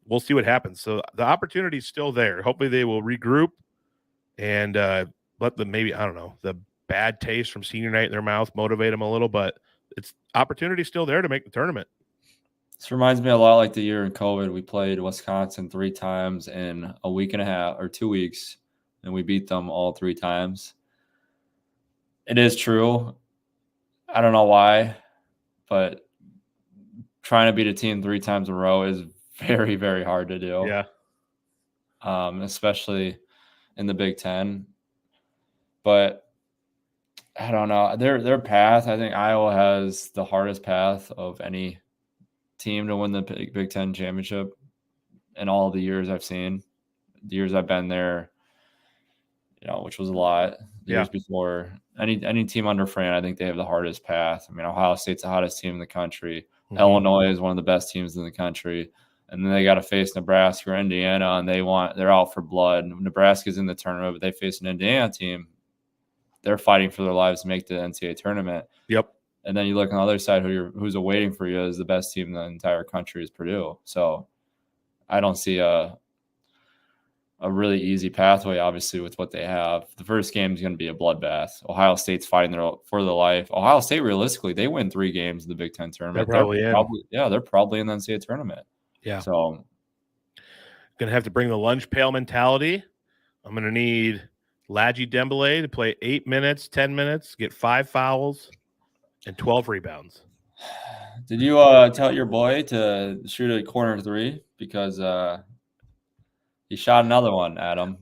we'll see what happens. So the opportunity is still there. Hopefully they will regroup and let them, maybe, I don't know, the bad taste from senior night in their mouth motivate them a little, but it's opportunity still there to make the tournament. This reminds me a lot like the year in COVID. We played Wisconsin 3 times in a week and a half or 2 weeks, and we beat them all 3 times. It is true. I don't know why, but trying to beat a team 3 times in a row is very, very hard to do. Yeah. Especially in the Big Ten. But I don't know. Their path, I think Iowa has the hardest path of any team to win the Big Ten championship in all the years I've seen. The years I've been there, which was a lot. The years before. Any team under Fran, I think they have the hardest path. I mean, Ohio State's the hottest team in the country. Mm-hmm. Illinois is one of the best teams in the country. And then they got to face Nebraska or Indiana, and they're out for blood. Nebraska's in the tournament, but they face an Indiana team. They're fighting for their lives to make the NCAA tournament. Yep. And then you look on the other side, who's awaiting for you is the best team in the entire country is Purdue. So I don't see a really easy pathway, obviously, with what they have. The first game is going to be a bloodbath. Ohio State's fighting for their life. Ohio State, realistically, they win 3 games in the Big Ten tournament. They're probably in the NCAA tournament. Yeah. So going to have to bring the lunch pail mentality. I'm going to need Ladji Dembele to play 8 minutes, 10 minutes, get 5 fouls, and 12 rebounds. Did you tell your boy to shoot a corner 3? Because he shot another one, Adam.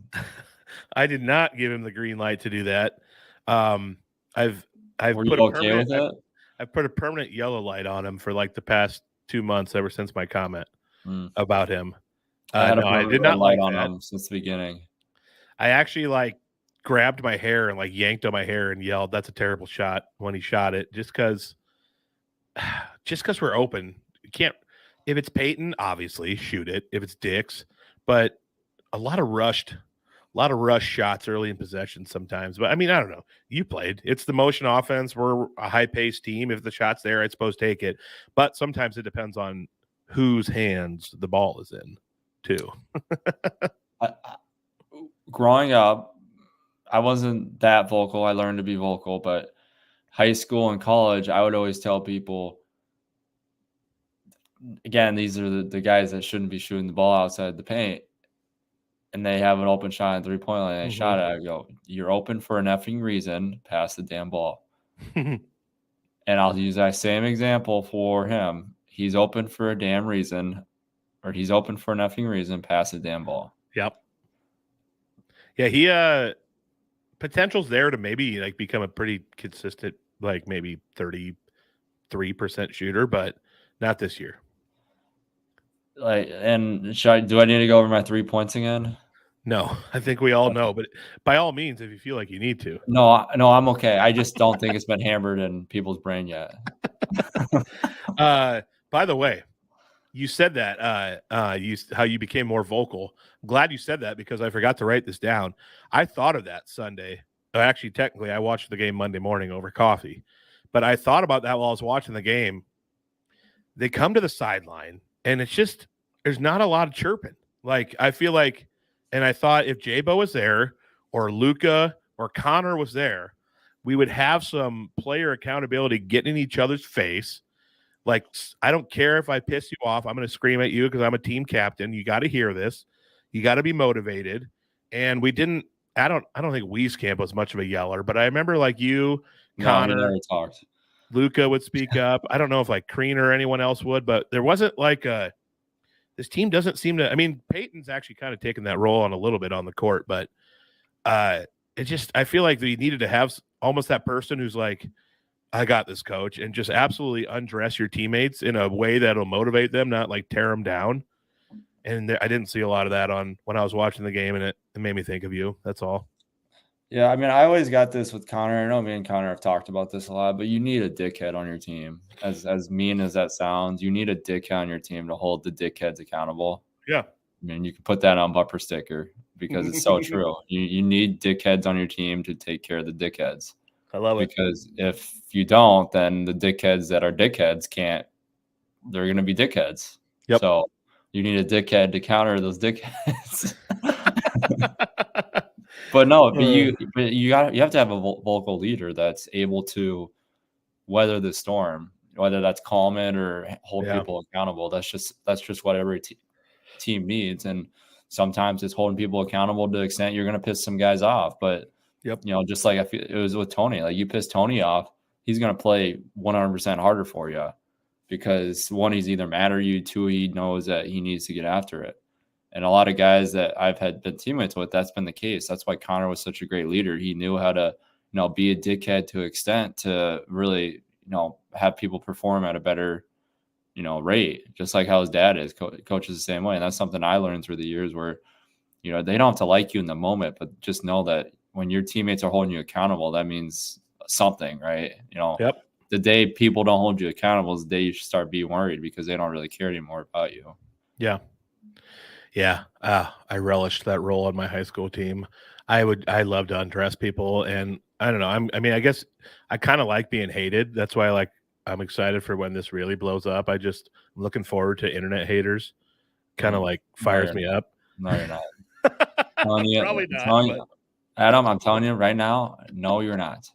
I did not give him the green light to do that. I've Were put you okay with it? I've put a permanent yellow light on him for like the past 2 months ever since my comment about him. I did not light like on that. him since the beginning. I actually grabbed my hair and yanked on my hair and yelled, "That's a terrible shot!" when he shot it. Just because we're open, you can't. If it's Peyton, obviously shoot it. If it's Dix, but a lot of rushed shots early in possession sometimes. But I mean, I don't know. You played. It's the motion offense. We're a high-paced team. If the shot's there, I suppose take it. But sometimes it depends on whose hands the ball is in, too. Growing up, I wasn't that vocal. I learned to be vocal. But high school and college, I would always tell people, again, these are the guys that shouldn't be shooting the ball outside the paint. And they have an open shot and 3-point line, and they shot it. I go, "You're open for an effing reason. Pass the damn ball." And I'll use that same example for him. He's open for a damn reason, or he's open for an effing reason. Pass the damn ball. Yep. Yeah, he potential's there to maybe become a pretty consistent, maybe 33% shooter, but not this year. And do I need to go over my 3 points again? No, I think we all know, but by all means, if you feel like you need to. No, I'm okay. I just don't think it's been hammered in people's brain yet. By the way, you said that how you became more vocal. I'm glad you said that because I forgot to write this down. I thought of that Sunday. Actually, technically, I watched the game Monday morning over coffee, but I thought about that while I was watching the game. They come to the sideline, and it's just there's not a lot of chirping. I feel like. And I thought if J-Bo was there or Luka or Connor was there, we would have some player accountability getting in each other's face. I don't care if I piss you off. I'm going to scream at you because I'm a team captain. You got to hear this. You got to be motivated. And we didn't – I don't think Wieskamp was much of a yeller, but I remember you, Connor, Luka would speak up. I don't know if Kreen or anyone else would, but there wasn't this team doesn't seem to – I mean, Peyton's actually kind of taken that role on a little bit on the court, but I feel like we needed to have almost that person who's I got this, coach, and just absolutely undress your teammates in a way that'll motivate them, not tear them down. And I didn't see a lot of that when I was watching the game, and it made me think of you. That's all. Yeah, I mean, I always got this with Connor. I know me and Connor have talked about this a lot, but you need a dickhead on your team. As mean as that sounds, you need a dickhead on your team to hold the dickheads accountable. Yeah. I mean, you can put that on bumper sticker. because it's so true. You need dickheads on your team to take care of the dickheads. I love it. Because if you don't, then the dickheads that are dickheads they're going to be dickheads. Yep. So you need a dickhead to counter those dickheads. But you have to have a vocal leader that's able to weather the storm, whether that's calm it or hold people accountable. That's just what every team needs. And sometimes it's holding people accountable to the extent you're going to piss some guys off. But just like I feel it was with Tony, like you piss Tony off, he's going to play 100% harder for you because one, he's either mad at you, two, he knows that he needs to get after it. And a lot of guys that I've been teammates with, that's been the case. That's why Connor was such a great leader. He knew how to, be a dickhead to an extent to really, have people perform at a better, rate, just like how his dad is. Coach is the same way. And that's something I learned through the years where, they don't have to like you in the moment, but just know that when your teammates are holding you accountable, that means something, right? The day people don't hold you accountable is the day you should start being worried because they don't really care anymore about you. Yeah. Yeah. I relished that role on my high school team. I love to undress people, and I don't know. I guess I kind of like being hated. That's why I'm excited for when this really blows up. I'm looking forward to internet haters. Kind of fires me up. No, you're not. Probably not. Adam, I'm telling you right now, no, you're not.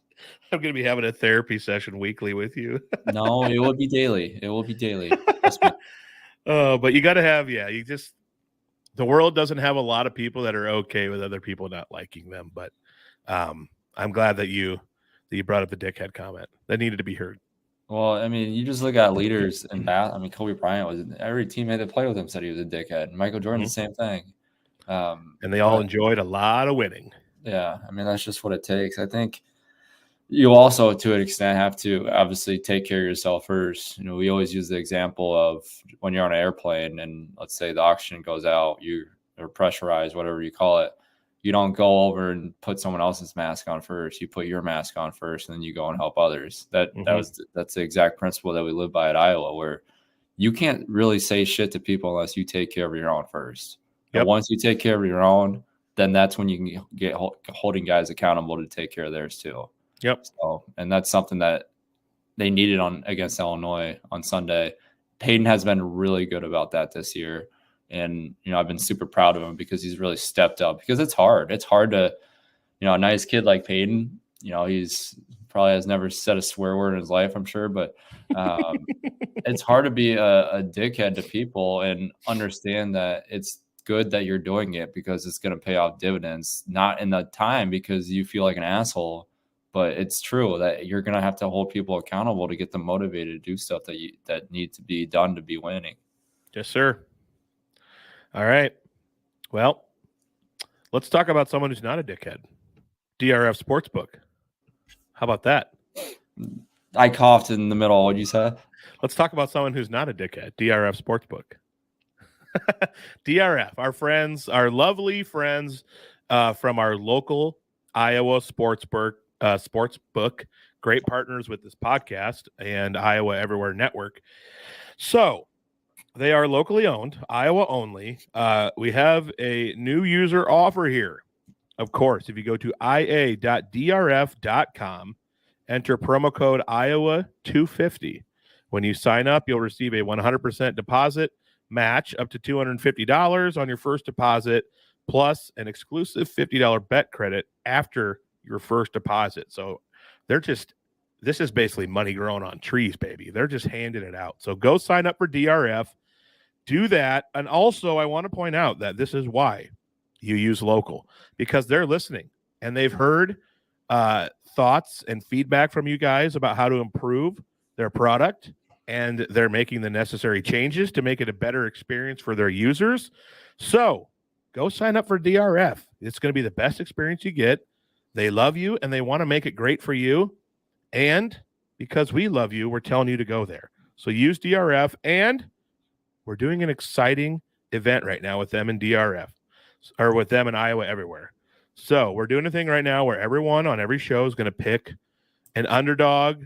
I'm going to be having a therapy session weekly with you. No, it will be daily. But you got to have, the world doesn't have a lot of people that are okay with other people not liking them. But I'm glad that you brought up the dickhead comment. That needed to be heard. Well, you just look at leaders in Kobe Bryant every teammate that played with him said he was a dickhead. Michael Jordan, the same thing. And they all enjoyed a lot of winning. Yeah, that's just what it takes. I think you also, to an extent, have to obviously take care of yourself first. We always use the example of when you're on an airplane and let's say the oxygen goes out, or pressurized, whatever you call it. You don't go over and put someone else's mask on first. You put your mask on first, and then you go and help others. That's the exact principle that we live by at Iowa, where you can't really say shit to people unless you take care of your own first. And once you take care of your own, then that's when you can get holding guys accountable to take care of theirs too. Yep. So, and that's something that they needed against Illinois on Sunday. Peyton has been really good about that this year. And, I've been super proud of him because he's really stepped up because it's hard. It's hard to, a nice kid like Peyton, he's probably has never said a swear word in his life, I'm sure, but it's hard to be a dickhead to people and understand that it's good that you're doing it because it's going to pay off dividends, not in the time because you feel like an asshole, but it's true that you're going to have to hold people accountable to get them motivated to do stuff that need to be done to be winning. Yes, sir. All right. Well, let's talk about someone who's not a dickhead. DRF Sportsbook. How about that? I coughed in the middle. What'd you say? Let's talk about someone who's not a dickhead. DRF Sportsbook. DRF, our lovely friends from our local Iowa sportsbook, great partners with this podcast and Iowa Everywhere Network. So they are locally owned, Iowa only. We have a new user offer here. Of course, if you go to ia.drf.com, enter promo code Iowa250. When you sign up, you'll receive a 100% deposit match up to $250 on your first deposit, plus an exclusive $50 bet credit after your first deposit. So this is basically money growing on trees, baby. They're just handing it out. So go sign up for DRF. Do that. And also, I want to point out that this is why you use local, because they're listening and they've heard thoughts and feedback from you guys about how to improve their product, and they're making the necessary changes to make it a better experience for their users. So go sign up for DRF. It's going to be the best experience you get. They love you and they want to make it great for you. And because we love you, we're telling you to go there. So use DRF, and we're doing an exciting event right now with them in DRF, or with them in Iowa Everywhere. So we're doing a thing right now where everyone on every show is going to pick an underdog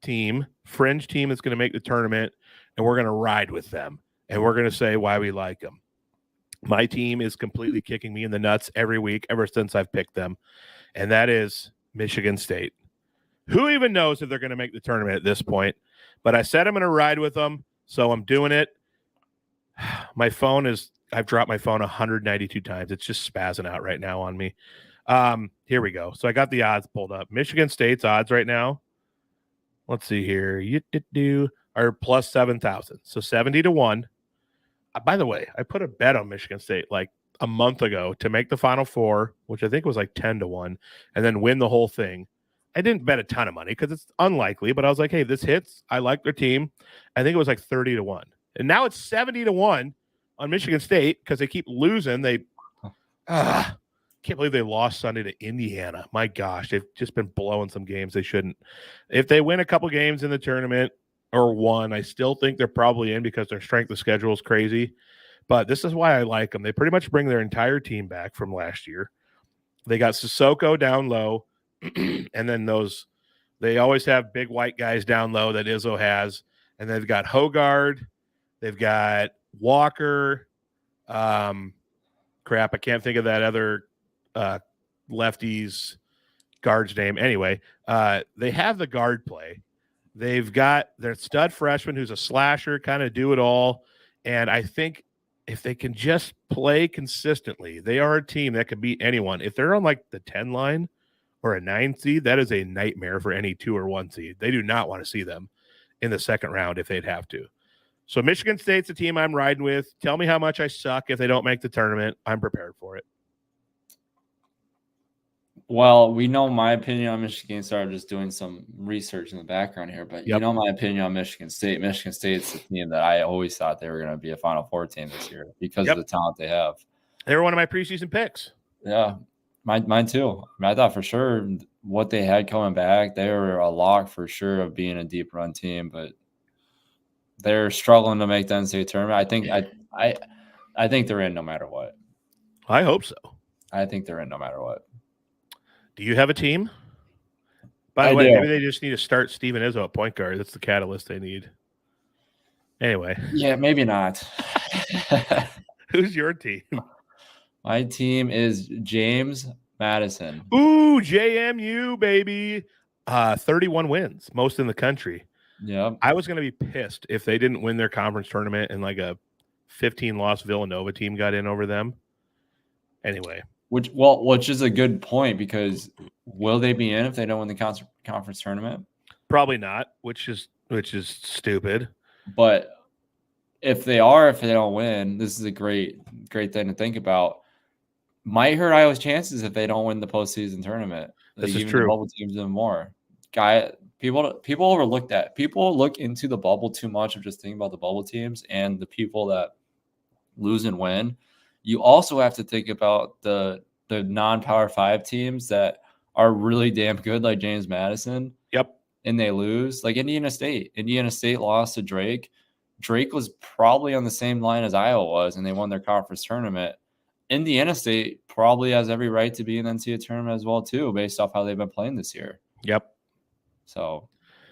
team, fringe team that's going to make the tournament, and we're going to ride with them, and we're going to say why we like them. My team is completely kicking me in the nuts every week ever since I've picked them, and that is Michigan State. Who even knows if they're going to make the tournament at this point? But I said I'm going to ride with them, so I'm doing it. I've dropped my phone 192 times. It's just spazzing out right now on me. Here we go. So I got the odds pulled up. Michigan State's odds right now, let's see here, are plus 7,000. So 70 to 1. By the way, I put a bet on Michigan State like a month ago to make the Final Four, which I think was like 10 to 1, and then win the whole thing. I didn't bet a ton of money because it's unlikely, but I was like, hey, this hits. I like their team. I think it was like 30 to 1. And now it's 70 to 1 on Michigan State because they keep losing. Can't believe they lost Sunday to Indiana. My gosh, they've just been blowing some games they shouldn't. If they win a couple games in the tournament or one, I still think they're probably in because their strength of schedule is crazy. But this is why I like them. They pretty much bring their entire team back from last year. They got Sissoko down low, and then they always have big white guys down low that Izzo has. And they've got Hogard. They've got Walker. Crap, I can't think of that other lefties guard's name. Anyway, they have the guard play. They've got their stud freshman who's a slasher, kind of do it all. And I think if they can just play consistently, they are a team that could beat anyone. If they're on like the 10 line or a 9 seed, that is a nightmare for any 2 or 1 seed. They do not want to see them in the second round if they'd have to. So Michigan State's a team I'm riding with. Tell me how much I suck if they don't make the tournament. I'm prepared for it. Well, we know my opinion on Michigan. Started just doing some research in the background here, but you know my opinion on Michigan State. Michigan State's a team that I always thought they were going to be a Final Four team this year because of the talent they have. They were one of my preseason picks. Yeah, mine too. I thought for sure what they had coming back, they were a lock for sure of being a deep run team, but they're struggling to make the NCAA tournament. I think they're in no matter what. I hope so. I think they're in no matter what. Do you have a team? By the way, maybe they just need to start Steven Izzo at point guard. That's the catalyst they need. Anyway. Yeah, maybe not. Who's your team? My team is James Madison. Ooh, JMU, baby. 31 wins, most in the country. Yeah. I was going to be pissed if they didn't win their conference tournament and like a 15-loss Villanova team got in over them. Anyway. Which is a good point because will they be in if they don't win the conference tournament? Probably not, which is stupid. But if they don't win, this is a great thing to think about. Might hurt Iowa's chances if they don't win the postseason tournament. This is true. The bubble teams even more. People overlook that. People look into the bubble too much of just thinking about the bubble teams and the people that lose and win. You also have to think about the non-Power 5 teams that are really damn good, like James Madison. Yep. And they lose, like Indiana State. Indiana State lost to Drake. Drake was probably on the same line as Iowa was, and they won their conference tournament. Indiana State probably has every right to be in the NCAA tournament as well, too, based off how they've been playing this year. Yep. So,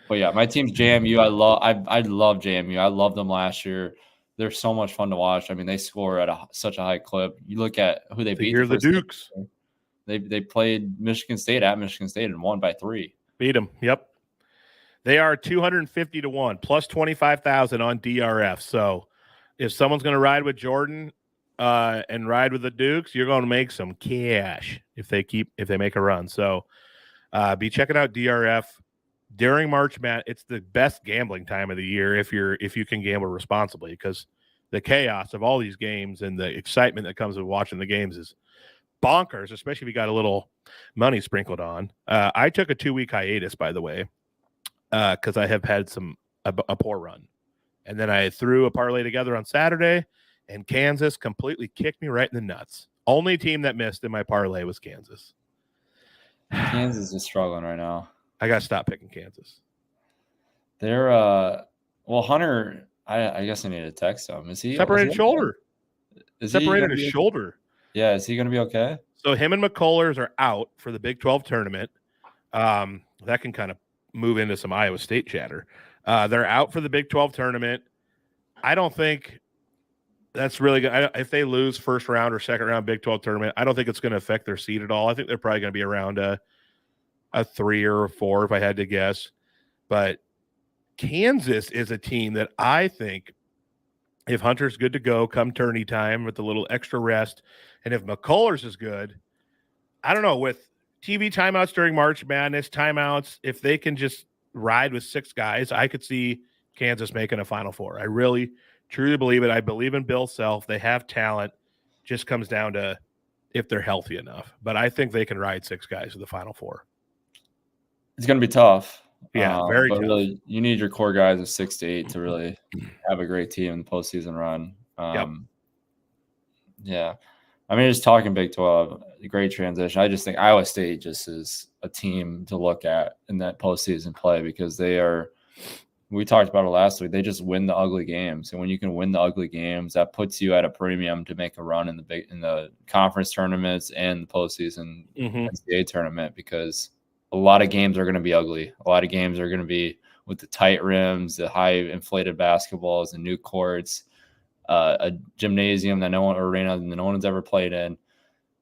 but yeah, my team's JMU. I love JMU. I loved them last year. They're so much fun to watch. I mean, they score at such a high clip. You look at who they beat. You're the Dukes. They played Michigan State at Michigan State and won by 3. Beat them. Yep. They are 250 to 1 plus 25,000 on DRF. So if someone's going to ride with Jordan and ride with the Dukes, you're going to make some cash if they make a run. So be checking out DRF during March Madness. It's the best gambling time of the year if you can gamble responsibly, because the chaos of all these games and the excitement that comes with watching the games is bonkers, especially if you got a little money sprinkled on. I took a 2-week hiatus, by the way, because I have had a poor run. And then I threw a parlay together on Saturday, and Kansas completely kicked me right in the nuts. Only team that missed in my parlay was Kansas. Kansas is struggling right now. I got to stop picking Kansas. They're Hunter, I guess I need to text him. Is he separated shoulder? Separated his shoulder. Yeah, is he going to be okay? So him and McCullers are out for the Big 12 tournament. That can kind of move into some Iowa State chatter. They're out for the Big 12 tournament. I don't think That's really good. If they lose first round or second round Big 12 tournament, I don't think it's going to affect their seed at all. I think they're probably going to be around a 3 or a 4 if I had to guess. But Kansas is a team that I think if Hunter's good to go come tourney time with a little extra rest, and if McCullers is good, I don't know, with TV timeouts during March Madness, timeouts, if they can just ride with 6 guys, I could see Kansas making a Final Four. I really truly believe it. I believe in Bill Self. They have talent. Just comes down to if they're healthy enough. But I think they can ride 6 guys to the Final Four. It's going to be tough. Yeah, very but tough. Really, you need your core guys of 6 to 8 to really have a great team in the postseason run. Yep. Yeah. I mean, just talking Big 12, a great transition. I just think Iowa State just is a team to look at in that postseason play because they are – we talked about it last week. They just win the ugly games. And when you can win the ugly games, that puts you at a premium to make a run in the conference tournaments and the postseason NCAA tournament because a lot of games are going to be ugly. A lot of games are going to be with the tight rims, the high inflated basketballs, the new courts, a gymnasium that arena that no one's ever played in,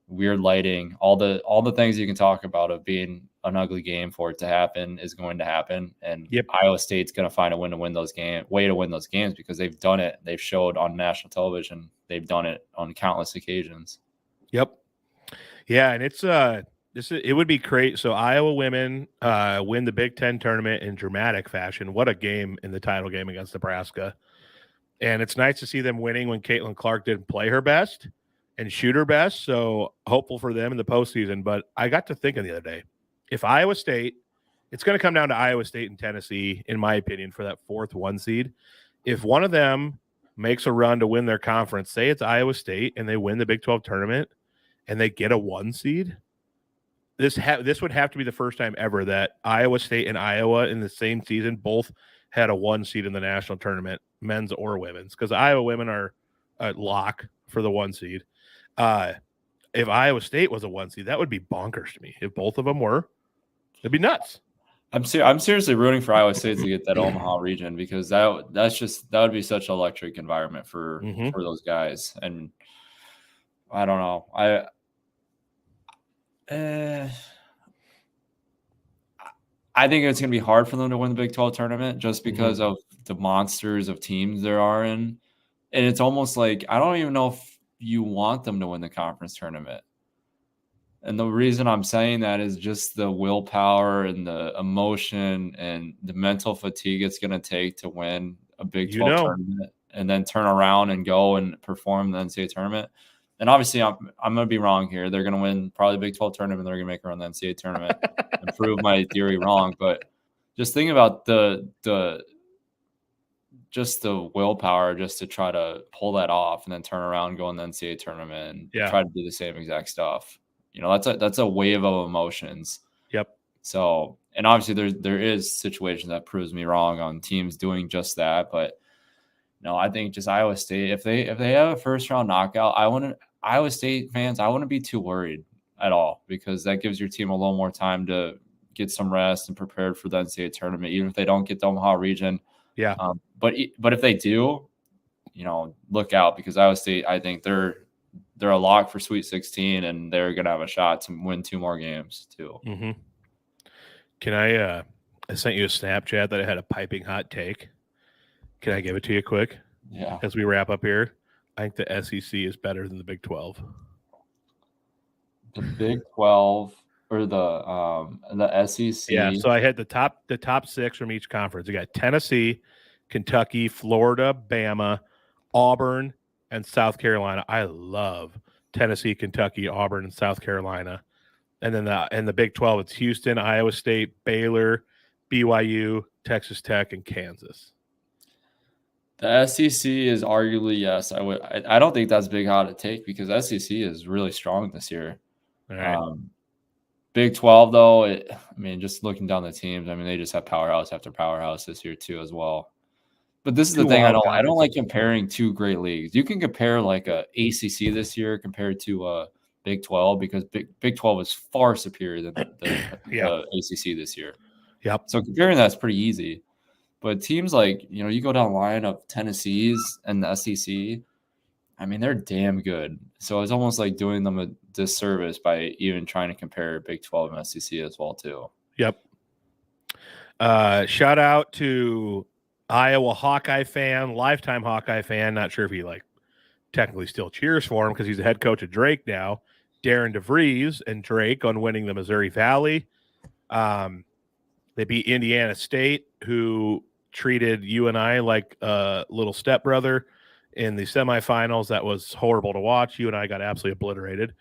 weird lighting, all the things you can talk about of being an ugly game for it to happen is going to happen. And Iowa State's going to find a way to win those games because they've done it. They've showed on national television. They've done it on countless occasions. Yep. Yeah. And it would be great. So Iowa women win the Big Ten tournament in dramatic fashion. What a game in the title game against Nebraska. And it's nice to see them winning when Caitlin Clark didn't play her best and shoot her best. So hopeful for them in the postseason. But I got to thinking the other day, if Iowa State, it's going to come down to Iowa State and Tennessee, in my opinion, for that 4th 1 seed. If one of them makes a run to win their conference, say it's Iowa State and they win the Big 12 tournament and they get a 1 seed, this would have to be the first time ever that Iowa State and Iowa in the same season both had a 1 seed in the national tournament, men's or women's, because Iowa women are a lock for the 1 seed. If Iowa State was a 1 seed, that would be bonkers to me. If both of them were, it'd be nuts. I'm seriously rooting for Iowa State to get that Omaha region because that would be such an electric environment for those guys. And I don't know. I think it's going to be hard for them to win the Big 12 tournament just because of the monsters of teams there are in. And it's almost like I don't even know if you want them to win the conference tournament. And the reason I'm saying that is just the willpower and the emotion and the mental fatigue it's going to take to win a Big 12 tournament and then turn around and go and perform the NCAA tournament. And obviously, I'm going to be wrong here. They're going to win probably the Big 12 tournament. They're going to make it around the NCAA tournament and prove my theory wrong. But just think about the willpower just to try to pull that off and then turn around and go in the NCAA tournament and try to do the same exact stuff. You know, that's a wave of emotions. Yep. So, and obviously there is situations that proves me wrong on teams doing just that. But no, I think just Iowa State, if they have a first round knockout, Iowa State fans, I wouldn't be too worried at all because that gives your team a little more time to get some rest and prepared for the NCAA tournament, even if they don't get the Omaha region. Yeah. But if they do, you know, look out because Iowa State, I think they're a lock for Sweet 16 and they're going to have a shot to win 2 more games too. Mm-hmm. Can I sent you a Snapchat that I had a piping hot take. Can I give it to you quick? Yeah. As we wrap up here, I think the SEC is better than the Big 12. The Big 12 or the SEC. Yeah. So I had the top 6 from each conference. I got Tennessee, Kentucky, Florida, Bama, Auburn, and South Carolina. I love Tennessee, Kentucky, Auburn, and South Carolina. And then in the Big 12, it's Houston, Iowa State, Baylor, BYU, Texas Tech, and Kansas. The SEC is arguably yes. I don't think that's big hot to take because SEC is really strong this year. All right. Big 12 though, just looking down the teams, they just have powerhouse after powerhouse this year too as well. But this is the thing I don't like comparing 2 great leagues. You can compare like a ACC this year compared to Big 12 because Big 12 is far superior than the ACC this year. Yep. So comparing that's pretty easy. But teams like, you go down the line of Tennessee's and the SEC, I mean, they're damn good. So it's almost like doing them a disservice by even trying to compare Big 12 and SEC as well, too. Yep. Shout out to Iowa Hawkeye fan, lifetime Hawkeye fan. Not sure if he technically still cheers for him because he's the head coach of Drake now. Darren DeVries and Drake on winning the Missouri Valley. They beat Indiana State, who treated you and I like a little stepbrother in the semifinals. That was horrible to watch. You and I got absolutely obliterated.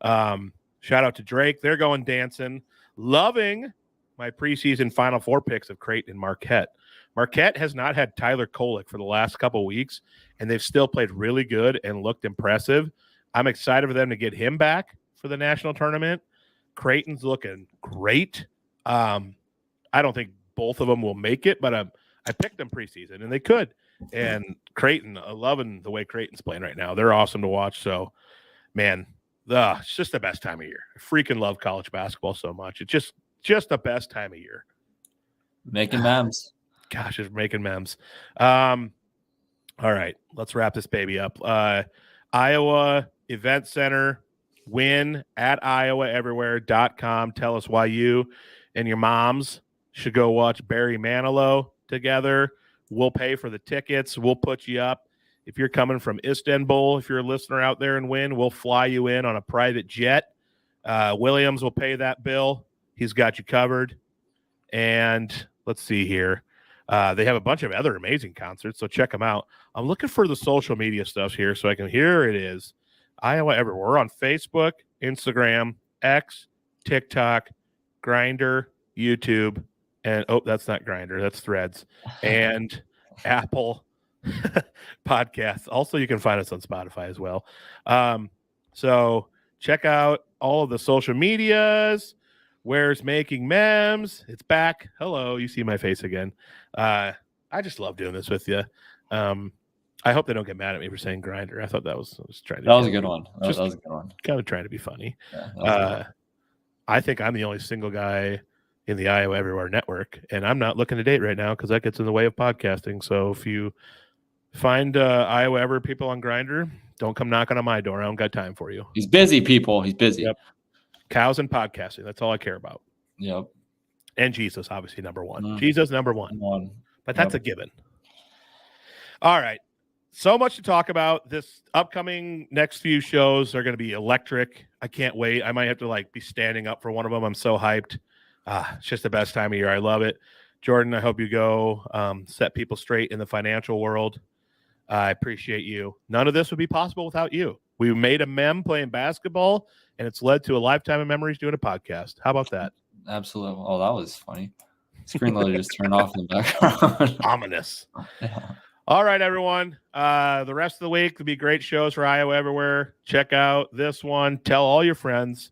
Shout out to Drake. They're going dancing. Loving my preseason Final Four picks of Creighton and Marquette. Marquette has not had Tyler Kolek for the last couple of weeks, and they've still played really good and looked impressive. I'm excited for them to get him back for the national tournament. Creighton's looking great. I don't think both of them will make it, but I picked them preseason, and they could. And Creighton, loving the way Creighton's playing right now. They're awesome to watch. So, man, it's just the best time of year. I freaking love college basketball so much. It's just the best time of year. Making Memz. Gosh, it's making Memz. All right, let's wrap this baby up. Iowa Event Center, win at iowaeverywhere.com. Tell us why you and your moms should go watch Barry Manilow together. We'll pay for the tickets. We'll put you up. If you're coming from Istanbul, if you're a listener out there and win, we'll fly you in on a private jet. Williams will pay that bill. He's got you covered. And let's see here. They have a bunch of other amazing concerts, so check them out. I'm looking for the social media stuff here so I can. Here it is. Iowa Everywhere. We're on Facebook, Instagram, X, TikTok, Grindr, YouTube, and that's not Grindr, that's Threads, and Apple Podcasts. Also, you can find us on Spotify as well. So check out all of the social medias. Where's Making Memz? It's back. Hello, you see my face again. I just love doing this with you. I hope they don't get mad at me for saying Grindr. I thought that was trying to. That was a good one. That was a good one. Kind of trying to be funny. Yeah, I think I'm the only single guy in the Iowa Everywhere network, and I'm not looking to date right now because that gets in the way of podcasting. So if you find Iowa Ever people on Grindr, don't come knocking on my door. I don't got time for you. He's busy, people. He's busy. Yep. Cows and podcasting. That's all I care about. Yep. And Jesus, obviously, number one. Mm. Jesus, number one. But that's a given. All right. So much to talk about. This upcoming next few shows are going to be electric. I can't wait. I might have to be standing up for one of them. I'm so hyped. It's just the best time of year. I love it. Jordan, I hope you go set people straight in the financial world. I appreciate you. None of this would be possible without you. We made a mem playing basketball, and it's led to a lifetime of memories doing a podcast. How about that? Absolutely. Oh, that was funny. Screen loader just turned off in the background. Ominous. Yeah. All right, everyone. The rest of the week will be great shows for Iowa Everywhere. Check out this one. Tell all your friends.